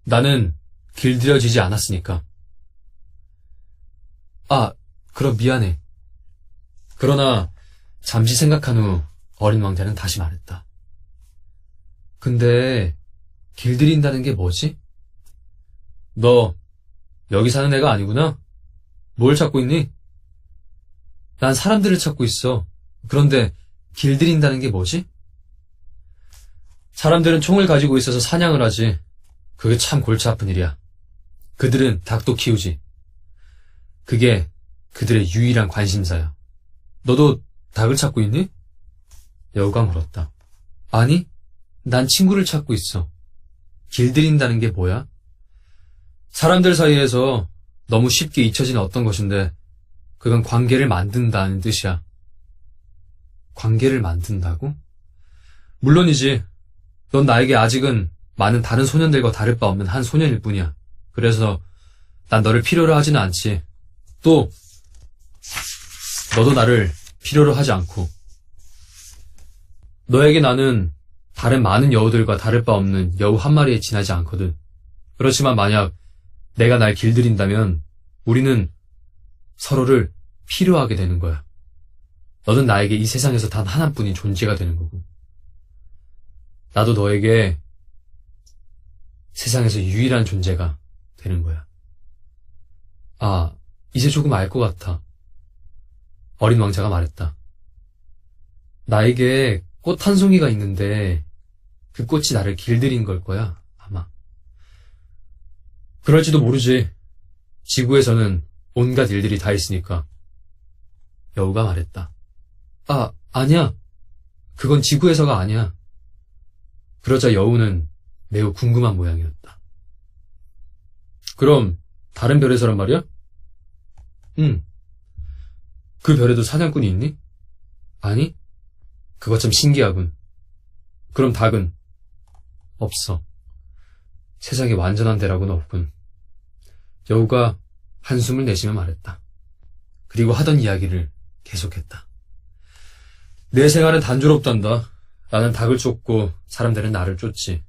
나는 길들여지지 않았으니까. 그럼 미안해. 그러나 잠시 생각한 후 어린 왕자는 다시 말했다. 근데 길들인다는 게 뭐지? 너 여기 사는 애가 아니구나? 뭘 찾고 있니? 난 사람들을 찾고 있어. 그런데 길들인다는 게 뭐지? 사람들은 총을 가지고 있어서 사냥을 하지. 그게 참 골치 아픈 일이야. 그들은 닭도 키우지. 그게 그들의 유일한 관심사야. 너도 닭을 찾고 있니? 여우가 물었다. 아니, 난 친구를 찾고 있어. 길들인다는 게 뭐야? 사람들 사이에서 너무 쉽게 잊혀지는 어떤 것인데 그건 관계를 만든다는 뜻이야. 관계를 만든다고? 물론이지. 넌 나에게 아직은 많은 다른 소년들과 다를 바 없는 한 소년일 뿐이야. 그래서 난 너를 필요로 하지는 않지. 또 너도 나를 필요로 하지 않고. 너에게 나는 다른 많은 여우들과 다를 바 없는 여우 한 마리에 지나지 않거든. 그렇지만 만약 내가 날 길들인다면 우리는 서로를 필요하게 되는 거야. 너는 나에게 이 세상에서 단 하나뿐인 존재가 되는 거고. 나도 너에게 세상에서 유일한 존재가 되는 거야. 이제 조금 알 것 같아. 어린 왕자가 말했다. 나에게 꽃 한 송이가 있는데 그 꽃이 나를 길들인 걸 거야, 아마. 그럴지도 모르지. 지구에서는 온갖 일들이 다 있으니까. 여우가 말했다. 아니야. 그건 지구에서가 아니야. 그러자 여우는 매우 궁금한 모양이었다. 그럼 다른 별에서란 말이야? 응. 그 별에도 사냥꾼이 있니? 아니? 그거 참 신기하군. 그럼 닭은? 없어. 세상에 완전한 대라고는 없군. 여우가 한숨을 내쉬며 말했다. 그리고 하던 이야기를 계속했다. 내 생활은 단조롭단다. 나는 닭을 쫓고 사람들은 나를 쫓지.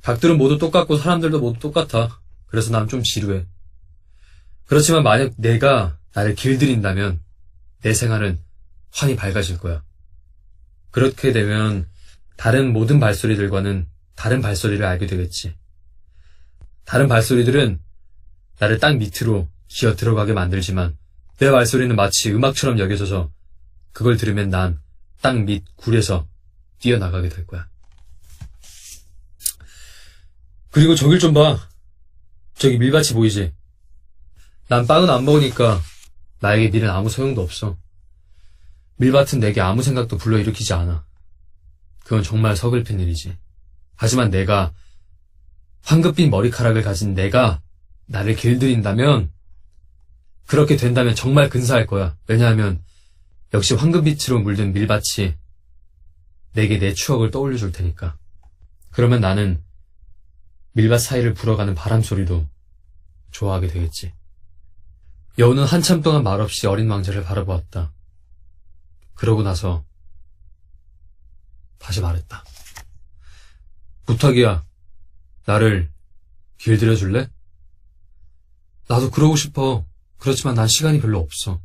닭들은 모두 똑같고 사람들도 모두 똑같아. 그래서 난 좀 지루해. 그렇지만 만약 내가 나를 길들인다면 내 생활은 환히 밝아질 거야. 그렇게 되면 다른 모든 발소리들과는 다른 발소리를 알게 되겠지. 다른 발소리들은 나를 땅 밑으로 기어 들어가게 만들지만 내 발소리는 마치 음악처럼 여겨져서 그걸 들으면 난 땅 밑 굴에서 뛰어나가게 될 거야. 그리고 저길 좀 봐. 저기 밀밭이 보이지? 난 빵은 안 먹으니까 나에게 밀은 아무 소용도 없어. 밀밭은 내게 아무 생각도 불러일으키지 않아. 그건 정말 서글픈 일이지. 하지만 내가 황급빛 머리카락을 가진 내가 나를 길들인다면, 그렇게 된다면 정말 근사할 거야. 왜냐하면 역시 황금빛으로 물든 밀밭이 내게 내 추억을 떠올려 줄 테니까. 그러면 나는 밀밭 사이를 불어가는 바람 소리도 좋아하게 되겠지. 여우는 한참 동안 말없이 어린 왕자를 바라보았다. 그러고 나서 다시 말했다. 부탁이야. 나를 길들여 줄래? 나도 그러고 싶어. 그렇지만 난 시간이 별로 없어.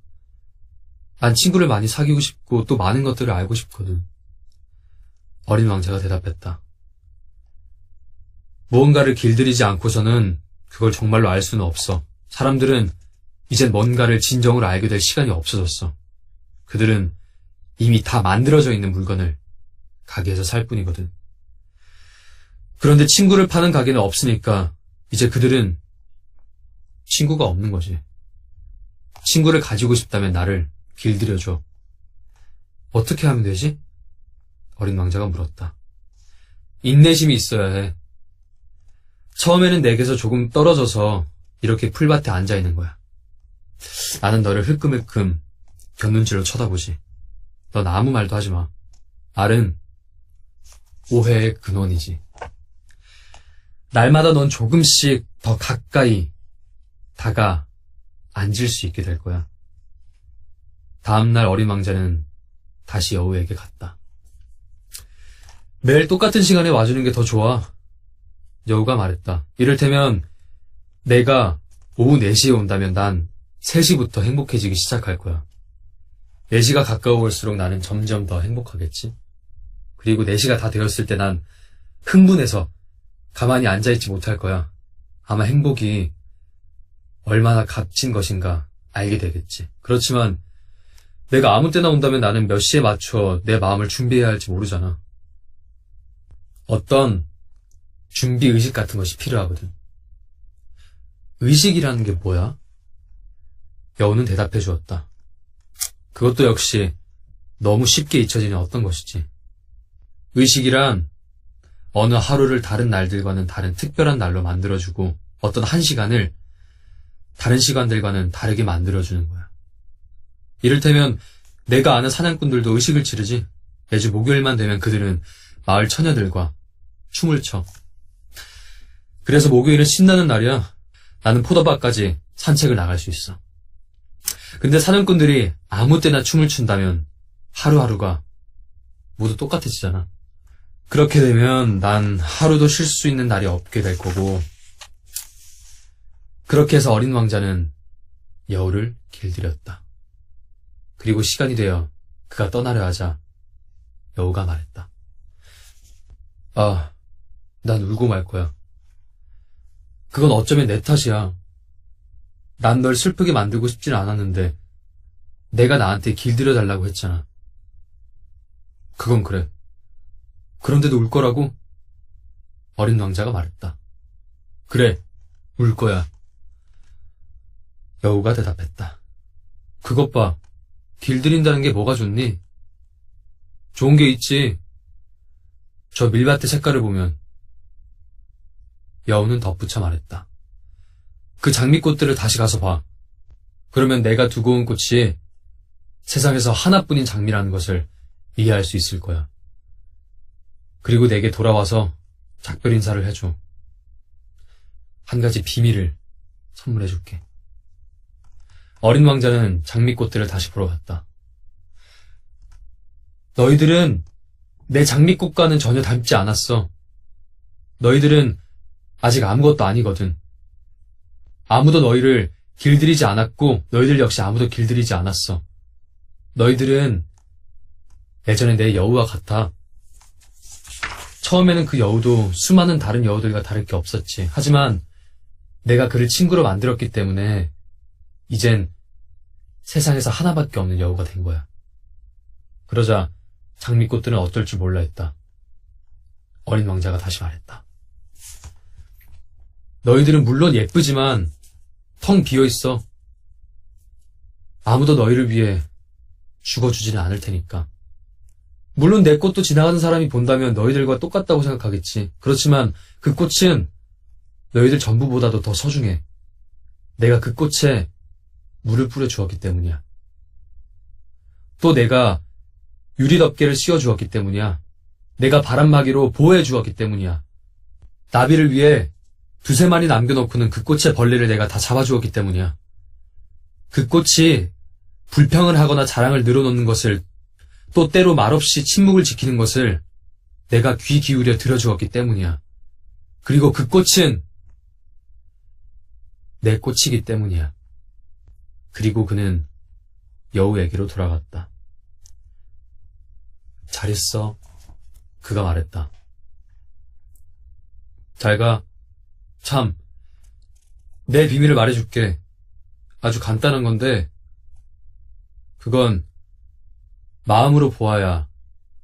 난 친구를 많이 사귀고 싶고 또 많은 것들을 알고 싶거든. 어린 왕자가 대답했다. 무언가를 길들이지 않고서는 그걸 정말로 알 수는 없어. 사람들은 이젠 뭔가를 진정으로 알게 될 시간이 없어졌어. 그들은 이미 다 만들어져 있는 물건을 가게에서 살 뿐이거든. 그런데 친구를 파는 가게는 없으니까 이제 그들은 친구가 없는 거지. 친구를 가지고 싶다면 나를 길들여줘. 어떻게 하면 되지? 어린 왕자가 물었다. 인내심이 있어야 해. 처음에는 내게서 조금 떨어져서 이렇게 풀밭에 앉아있는 거야. 나는 너를 흘끔흘끔 곁눈질로 쳐다보지. 넌 아무 말도 하지 마. 말은 오해의 근원이지. 날마다 넌 조금씩 더 가까이 다가 앉을 수 있게 될 거야. 다음날 어린 왕자는 다시 여우에게 갔다. 매일 똑같은 시간에 와주는 게 더 좋아. 여우가 말했다. 이를테면 내가 오후 4시에 온다면 난 3시부터 행복해지기 시작할 거야. 4시가 가까워올수록 나는 점점 더 행복하겠지. 그리고 4시가 다 되었을 때 난 흥분해서 가만히 앉아있지 못할 거야. 아마 행복이 얼마나 값진 것인가 알게 되겠지. 그렇지만 내가 아무 때나 온다면 나는 몇 시에 맞춰 내 마음을 준비해야 할지 모르잖아. 어떤 준비의식 같은 것이 필요하거든. 의식이라는 게 뭐야? 여우는 대답해 주었다. 그것도 역시 너무 쉽게 잊혀지는 어떤 것이지. 의식이란 어느 하루를 다른 날들과는 다른 특별한 날로 만들어주고 어떤 한 시간을 다른 시간들과는 다르게 만들어주는 거야. 이를테면 내가 아는 사냥꾼들도 의식을 치르지. 매주 목요일만 되면 그들은 마을 처녀들과 춤을 춰. 그래서 목요일은 신나는 날이야. 나는 포도밭까지 산책을 나갈 수 있어. 근데 사냥꾼들이 아무 때나 춤을 춘다면 하루하루가 모두 똑같아지잖아. 그렇게 되면 난 하루도 쉴 수 있는 날이 없게 될 거고, 그렇게 해서 어린 왕자는 여우를 길들였다. 그리고 시간이 되어 그가 떠나려 하자 여우가 말했다. 아, 난 울고 말 거야. 그건 어쩌면 내 탓이야. 난 널 슬프게 만들고 싶지는 않았는데 내가 나한테 길들여 달라고 했잖아. 그건 그래. 그런데도 울 거라고? 어린 왕자가 말했다. 그래, 울 거야. 여우가 대답했다. 그것 봐. 길들인다는 게 뭐가 좋니? 좋은 게 있지. 저 밀밭의 색깔을 보면. 여우는 덧붙여 말했다. 그 장미꽃들을 다시 가서 봐. 그러면 내가 두고 온 꽃이 세상에서 하나뿐인 장미라는 것을 이해할 수 있을 거야. 그리고 내게 돌아와서 작별 인사를 해줘. 한 가지 비밀을 선물해줄게. 어린 왕자는 장미꽃들을 다시 보러 갔다. 너희들은 내 장미꽃과는 전혀 닮지 않았어. 너희들은 아직 아무것도 아니거든. 아무도 너희를 길들이지 않았고 너희들 역시 아무도 길들이지 않았어. 너희들은 예전에 내 여우와 같아. 처음에는 그 여우도 수많은 다른 여우들과 다를 게 없었지. 하지만 내가 그를 친구로 만들었기 때문에 이젠 세상에서 하나밖에 없는 여우가 된 거야. 그러자 장미꽃들은 어쩔 줄 몰라 했다. 어린 왕자가 다시 말했다. 너희들은 물론 예쁘지만 텅 비어 있어. 아무도 너희를 위해 죽어주지는 않을 테니까. 물론 내 꽃도 지나가는 사람이 본다면 너희들과 똑같다고 생각하겠지. 그렇지만 그 꽃은 너희들 전부보다도 더 소중해. 내가 그 꽃에 물을 뿌려주었기 때문이야. 또 내가 유리덮개를 씌워주었기 때문이야. 내가 바람막이로 보호해주었기 때문이야. 나비를 위해 두세 마리 남겨놓고는 그 꽃의 벌레를 내가 다 잡아주었기 때문이야. 그 꽃이 불평을 하거나 자랑을 늘어놓는 것을, 또 때로 말없이 침묵을 지키는 것을 내가 귀 기울여 들어주었기 때문이야. 그리고 그 꽃은 내 꽃이기 때문이야. 그리고 그는 여우에게로 돌아갔다. 잘 있어. 그가 말했다. 잘 가. 참, 내 비밀을 말해줄게. 아주 간단한 건데, 그건 마음으로 보아야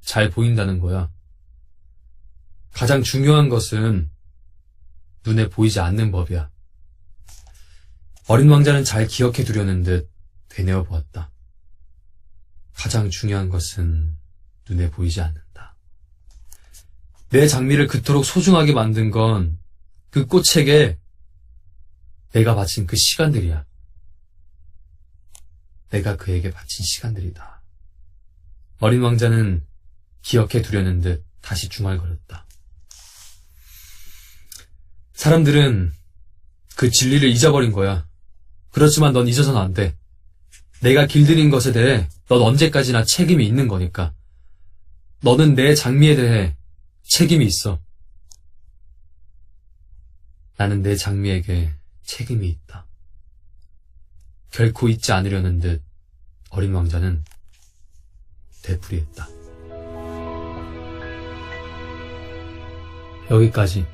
잘 보인다는 거야. 가장 중요한 것은 눈에 보이지 않는 법이야. 어린 왕자는 잘 기억해 두려는 듯 되뇌어 보았다. 가장 중요한 것은 눈에 보이지 않는다. 내 장미를 그토록 소중하게 만든 건 그 꽃에게 내가 바친 그 시간들이야. 내가 그에게 바친 시간들이다. 어린 왕자는 기억해 두려는 듯 다시 중얼거렸다. 사람들은 그 진리를 잊어버린 거야. 그렇지만 넌 잊어서는 안 돼. 내가 길들인 것에 대해 넌 언제까지나 책임이 있는 거니까. 너는 내 장미에 대해 책임이 있어. 나는 내 장미에게 책임이 있다. 결코 잊지 않으려는 듯 어린 왕자는 되풀이했다. 여기까지.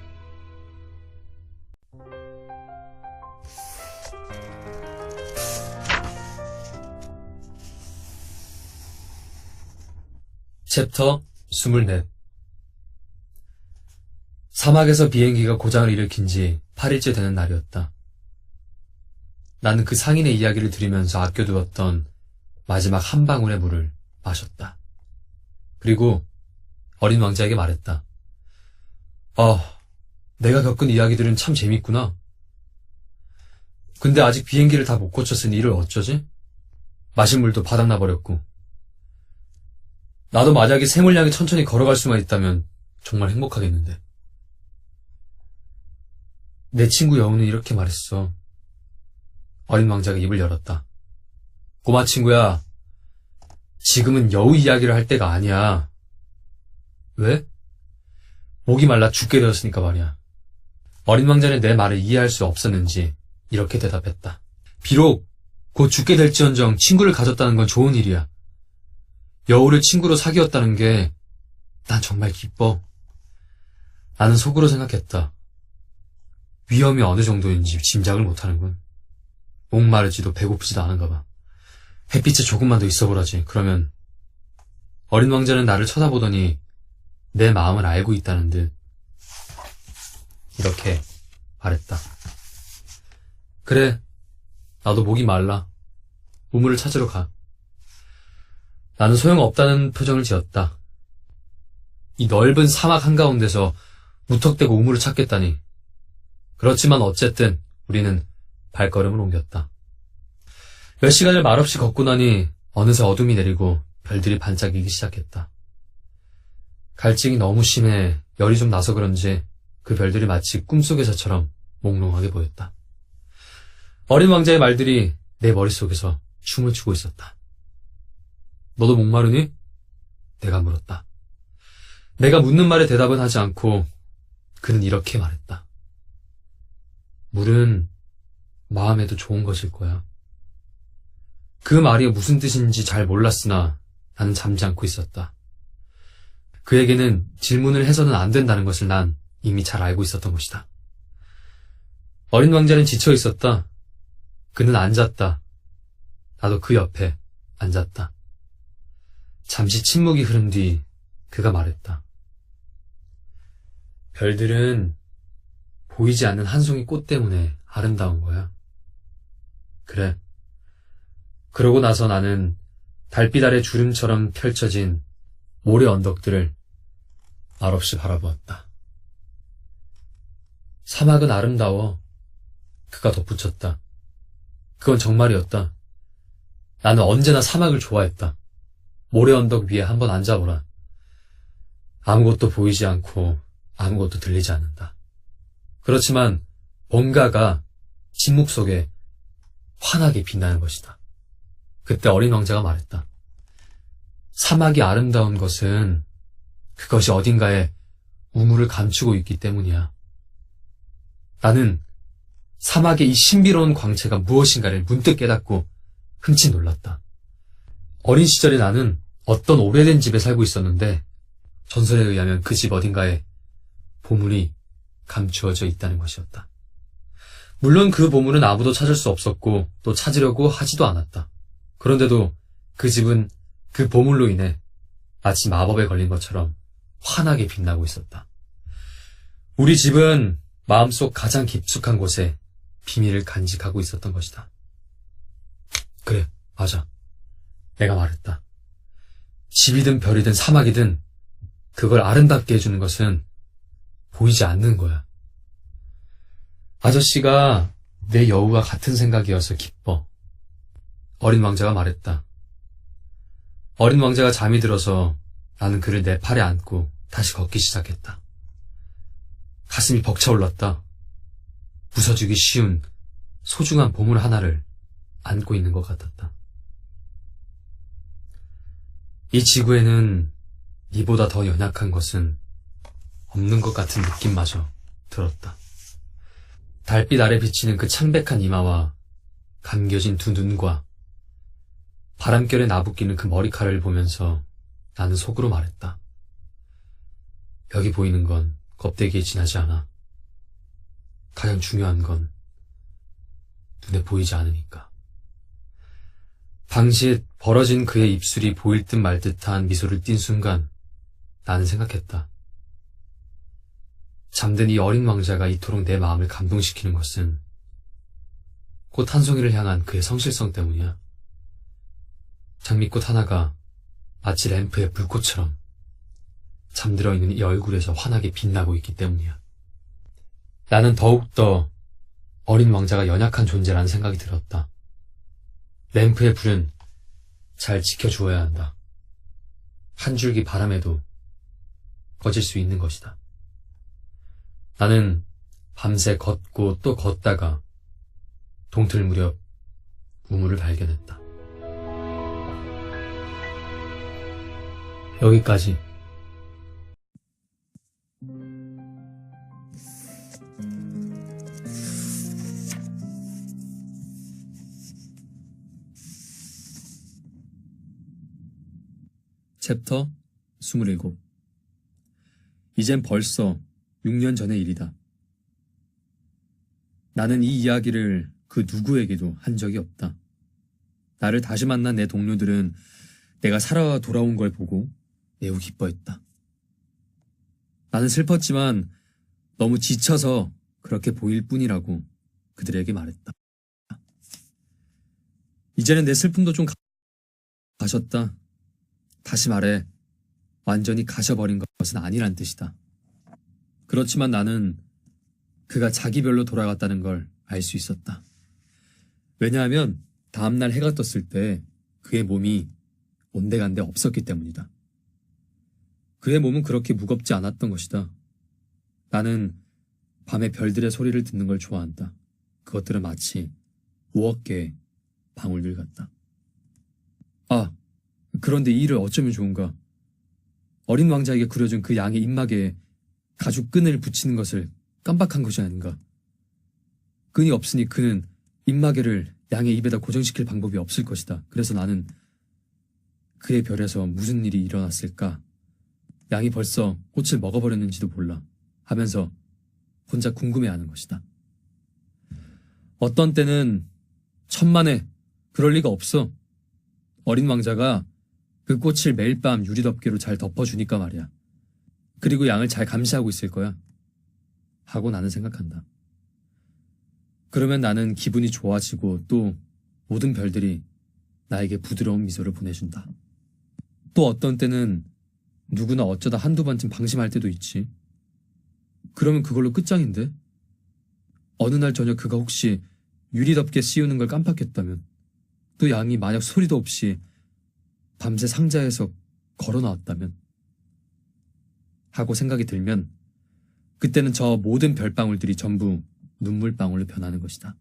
챕터 24. 사막에서 비행기가 고장을 일으킨 지 8일째 되는 날이었다. 나는 그 상인의 이야기를 들으면서 아껴두었던 마지막 한 방울의 물을 마셨다. 그리고 어린 왕자에게 말했다. 내가 겪은 이야기들은 참 재밌구나. 근데 아직 비행기를 다 못 고쳤으니 이를 어쩌지? 마실 물도 바닥나버렸고. 나도 만약에 샘을 향해 천천히 걸어갈 수만 있다면 정말 행복하겠는데. 내 친구 여우는 이렇게 말했어. 어린 왕자가 입을 열었다. 꼬마 친구야, 지금은 여우 이야기를 할 때가 아니야. 왜? 목이 말라 죽게 되었으니까 말이야. 어린 왕자는 내 말을 이해할 수 없었는지 이렇게 대답했다. 비록 곧 죽게 될지언정 친구를 가졌다는 건 좋은 일이야. 여우를 친구로 사귀었다는 게 난 정말 기뻐. 나는 속으로 생각했다. 위험이 어느 정도인지 짐작을 못하는군. 목마르지도 배고프지도 않은가 봐. 햇빛에 조금만 더 있어보라지. 그러면 어린 왕자는 나를 쳐다보더니 내 마음을 알고 있다는 듯 이렇게 말했다. 그래, 나도 목이 말라. 우물을 찾으러 가. 나는 소용없다는 표정을 지었다. 이 넓은 사막 한가운데서 무턱대고 우물을 찾겠다니. 그렇지만 어쨌든 우리는 발걸음을 옮겼다. 몇 시간을 말없이 걷고 나니 어느새 어둠이 내리고 별들이 반짝이기 시작했다. 갈증이 너무 심해 열이 좀 나서 그런지 그 별들이 마치 꿈속에서처럼 몽롱하게 보였다. 어린 왕자의 말들이 내 머릿속에서 춤을 추고 있었다. 너도 목마르니? 내가 물었다. 내가 묻는 말에 대답은 하지 않고 그는 이렇게 말했다. 물은 마음에도 좋은 것일 거야. 그 말이 무슨 뜻인지 잘 몰랐으나 나는 잠지 않고 있었다. 그에게는 질문을 해서는 안 된다는 것을 난 이미 잘 알고 있었던 것이다. 어린 왕자는 지쳐 있었다. 그는 앉았다. 나도 그 옆에 앉았다. 잠시 침묵이 흐른 뒤 그가 말했다. 별들은 보이지 않는 한 송이 꽃 때문에 아름다운 거야. 그래. 그러고 나서 나는 달빛 아래 주름처럼 펼쳐진 모래 언덕들을 말없이 바라보았다. 사막은 아름다워. 그가 덧붙였다. 그건 정말이었다. 나는 언제나 사막을 좋아했다. 모래 언덕 위에 한번 앉아보라. 아무것도 보이지 않고 아무것도 들리지 않는다. 그렇지만 뭔가가 침묵 속에 환하게 빛나는 것이다. 그때 어린 왕자가 말했다. 사막이 아름다운 것은 그것이 어딘가에 우물을 감추고 있기 때문이야. 나는 사막의 이 신비로운 광채가 무엇인가를 문득 깨닫고 흠칫 놀랐다. 어린 시절에 나는 어떤 오래된 집에 살고 있었는데 전설에 의하면 그 집 어딘가에 보물이 감추어져 있다는 것이었다. 물론 그 보물은 아무도 찾을 수 없었고 또 찾으려고 하지도 않았다. 그런데도 그 집은 그 보물로 인해 마치 마법에 걸린 것처럼 환하게 빛나고 있었다. 우리 집은 마음속 가장 깊숙한 곳에 비밀을 간직하고 있었던 것이다. 그래, 맞아. 내가 말했다. 집이든 별이든 사막이든 그걸 아름답게 해주는 것은 보이지 않는 거야. 아저씨가 내 여우와 같은 생각이어서 기뻐. 어린 왕자가 말했다. 어린 왕자가 잠이 들어서 나는 그를 내 팔에 안고 다시 걷기 시작했다. 가슴이 벅차올랐다. 부서지기 쉬운 소중한 보물 하나를 안고 있는 것 같았다. 이 지구에는 이보다 더 연약한 것은 없는 것 같은 느낌마저 들었다. 달빛 아래 비치는 그 창백한 이마와 감겨진 두 눈과 바람결에 나부끼는 그 머리카락을 보면서 나는 속으로 말했다. 여기 보이는 건 껍데기에 지나지 않아. 가장 중요한 건 눈에 보이지 않으니까. 방싯 벌어진 그의 입술이 보일 듯 말 듯한 미소를 띤 순간 나는 생각했다. 잠든 이 어린 왕자가 이토록 내 마음을 감동시키는 것은 꽃 한 송이를 향한 그의 성실성 때문이야. 장미꽃 하나가 마치 램프의 불꽃처럼 잠들어 있는 이 얼굴에서 환하게 빛나고 있기 때문이야. 나는 더욱더 어린 왕자가 연약한 존재라는 생각이 들었다. 램프의 불은 잘 지켜주어야 한다. 한 줄기 바람에도 꺼질 수 있는 것이다. 나는 밤새 걷고 또 걷다가 동틀 무렵 우물을 발견했다. 여기까지. 챕터 27. 이젠 벌써 6년 전의 일이다. 나는 이 이야기를 그 누구에게도 한 적이 없다. 나를 다시 만난 내 동료들은 내가 살아 돌아온 걸 보고 매우 기뻐했다. 나는 슬펐지만 너무 지쳐서 그렇게 보일 뿐이라고 그들에게 말했다. 이제는 내 슬픔도 좀 가셨다. 다시 말해 완전히 가셔버린 것은 아니란 뜻이다. 그렇지만 나는 그가 자기별로 돌아갔다는 걸 알 수 있었다. 왜냐하면 다음날 해가 떴을 때 그의 몸이 온데간데 없었기 때문이다. 그의 몸은 그렇게 무겁지 않았던 것이다. 나는 밤에 별들의 소리를 듣는 걸 좋아한다. 그것들은 마치 5억 개의 방울들 같다. 아, 그런데 이 일을 어쩌면 좋은가? 어린 왕자에게 그려준 그 양의 입마개에 가죽 끈을 붙이는 것을 깜빡한 것이 아닌가? 끈이 없으니 그는 입마개를 양의 입에다 고정시킬 방법이 없을 것이다. 그래서 나는 그의 별에서 무슨 일이 일어났을까? 양이 벌써 꽃을 먹어버렸는지도 몰라 하면서 혼자 궁금해하는 것이다. 어떤 때는 천만에 그럴 리가 없어. 어린 왕자가 그 꽃을 매일 밤 유리덮개로 잘 덮어주니까 말이야. 그리고 양을 잘 감시하고 있을 거야. 하고 나는 생각한다. 그러면 나는 기분이 좋아지고 또 모든 별들이 나에게 부드러운 미소를 보내준다. 또 어떤 때는 누구나 어쩌다 한두 번쯤 방심할 때도 있지. 그러면 그걸로 끝장인데? 어느 날 저녁 그가 혹시 유리덮개 씌우는 걸 깜빡했다면, 또 양이 만약 소리도 없이 밤새 상자에서 걸어 나왔다면 하고 생각이 들면, 그때는 저 모든 별방울들이 전부 눈물방울로 변하는 것이다.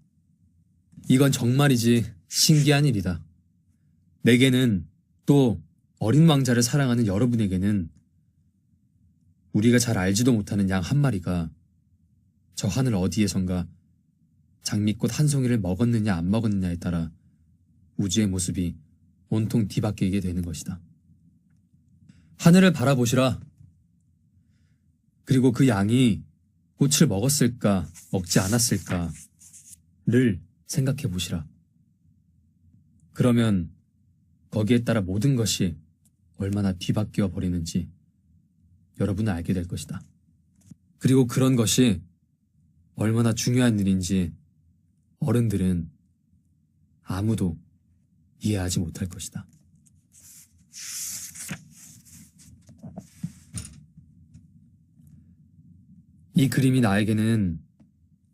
이건 정말이지 신기한 일이다. 내게는, 또 어린 왕자를 사랑하는 여러분에게는 우리가 잘 알지도 못하는 양 한 마리가 저 하늘 어디에선가 장미꽃 한 송이를 먹었느냐 안 먹었느냐에 따라 우주의 모습이 온통 뒤바뀌게 되는 것이다. 하늘을 바라보시라. 그리고 그 양이 꽃을 먹었을까 먹지 않았을까를 생각해 보시라. 그러면 거기에 따라 모든 것이 얼마나 뒤바뀌어 버리는지 여러분은 알게 될 것이다. 그리고 그런 것이 얼마나 중요한 일인지 어른들은 아무도 이해하지 못할 것이다. 이 그림이 나에게는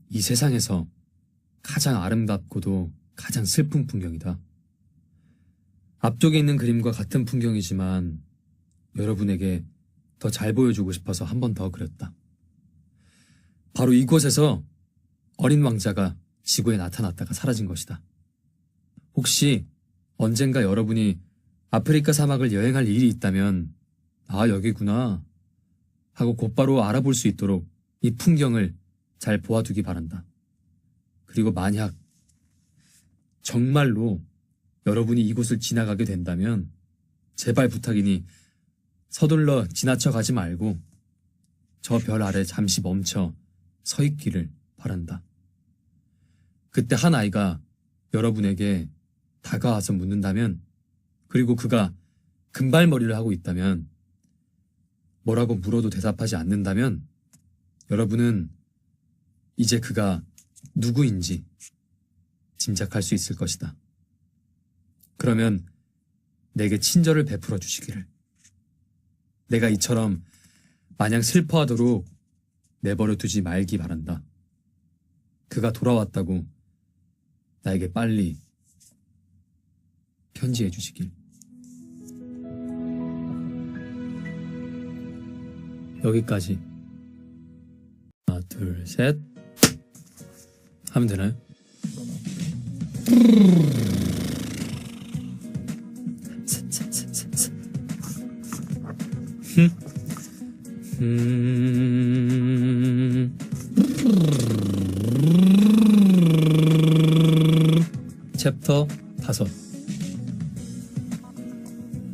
이 세상에서 가장 아름답고도 가장 슬픈 풍경이다. 앞쪽에 있는 그림과 같은 풍경이지만 여러분에게 더 잘 보여주고 싶어서 한 번 더 그렸다. 바로 이곳에서 어린 왕자가 지구에 나타났다가 사라진 것이다. 혹시 언젠가 여러분이 아프리카 사막을 여행할 일이 있다면, 아, 여기구나 하고 곧바로 알아볼 수 있도록 이 풍경을 잘 보아두기 바란다. 그리고 만약 정말로 여러분이 이곳을 지나가게 된다면 제발 부탁이니 서둘러 지나쳐 가지 말고 저 별 아래 잠시 멈춰 서 있기를 바란다. 그때 한 아이가 여러분에게 다가와서 묻는다면, 그리고 그가 금발머리를 하고 있다면, 뭐라고 물어도 대답하지 않는다면 여러분은 이제 그가 누구인지 짐작할 수 있을 것이다. 그러면 내게 친절을 베풀어 주시기를. 내가 이처럼 마냥 슬퍼하도록 내버려 두지 말기 바란다. 그가 돌아왔다고 나에게 빨리 편지해 주시길. 여기까지. 하나, 둘, 셋 하면 되나요? 챕터 5.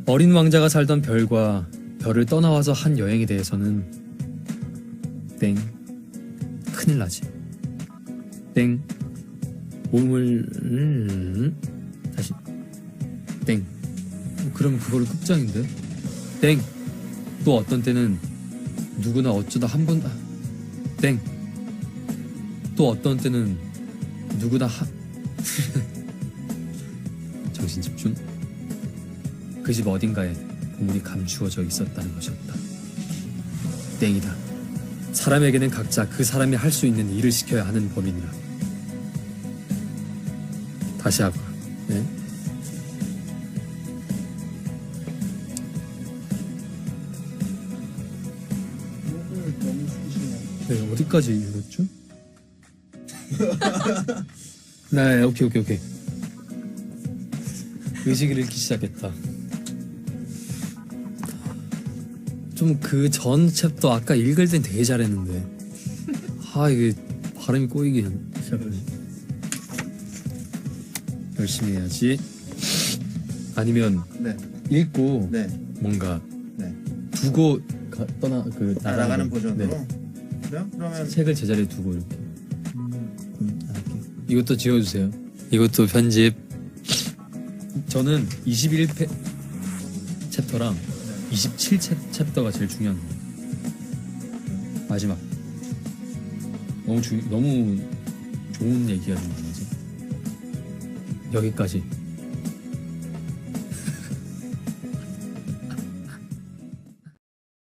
어린 왕자가 살던 별과 별을 떠나와서 한 여행에 대해서는 땡, 큰일 나지. 땡, 몸을 다시 땡. 그럼 그걸로 끝장인데? 땡. 또 어떤 때는 누구나 어쩌다 한 번, 땡. 또 어떤 때는 누구나 정신 집중. 그 집 어딘가에 보물이 감추어져 있었다는 것이었다. 땡이다. 사람에게는 각자 그 사람이 할 수 있는 일을 시켜야 하는 법이니라. 다시 하고. 네? 네, 어디까지 읽었죠? 네, 오케이. 의식을 잃기 시작했다. 좀 그 전 챕터 아까 읽을 땐 되게 잘했는데, 이게 발음이 꼬이기 시작하네. 열심히 해야지. 아니면 네. 읽고 네. 뭔가 네. 두고 나가는 버전으로. 네. 그래요? 그러면 책을 제자리에 두고 이렇게. 할게. 이것도 지워주세요. 이것도 편집. 저는 21 챕터랑 27 챕터가 제일 중요한 거예요. 마지막. 너무 좋은 얘기가 좀 많아서 여기까지.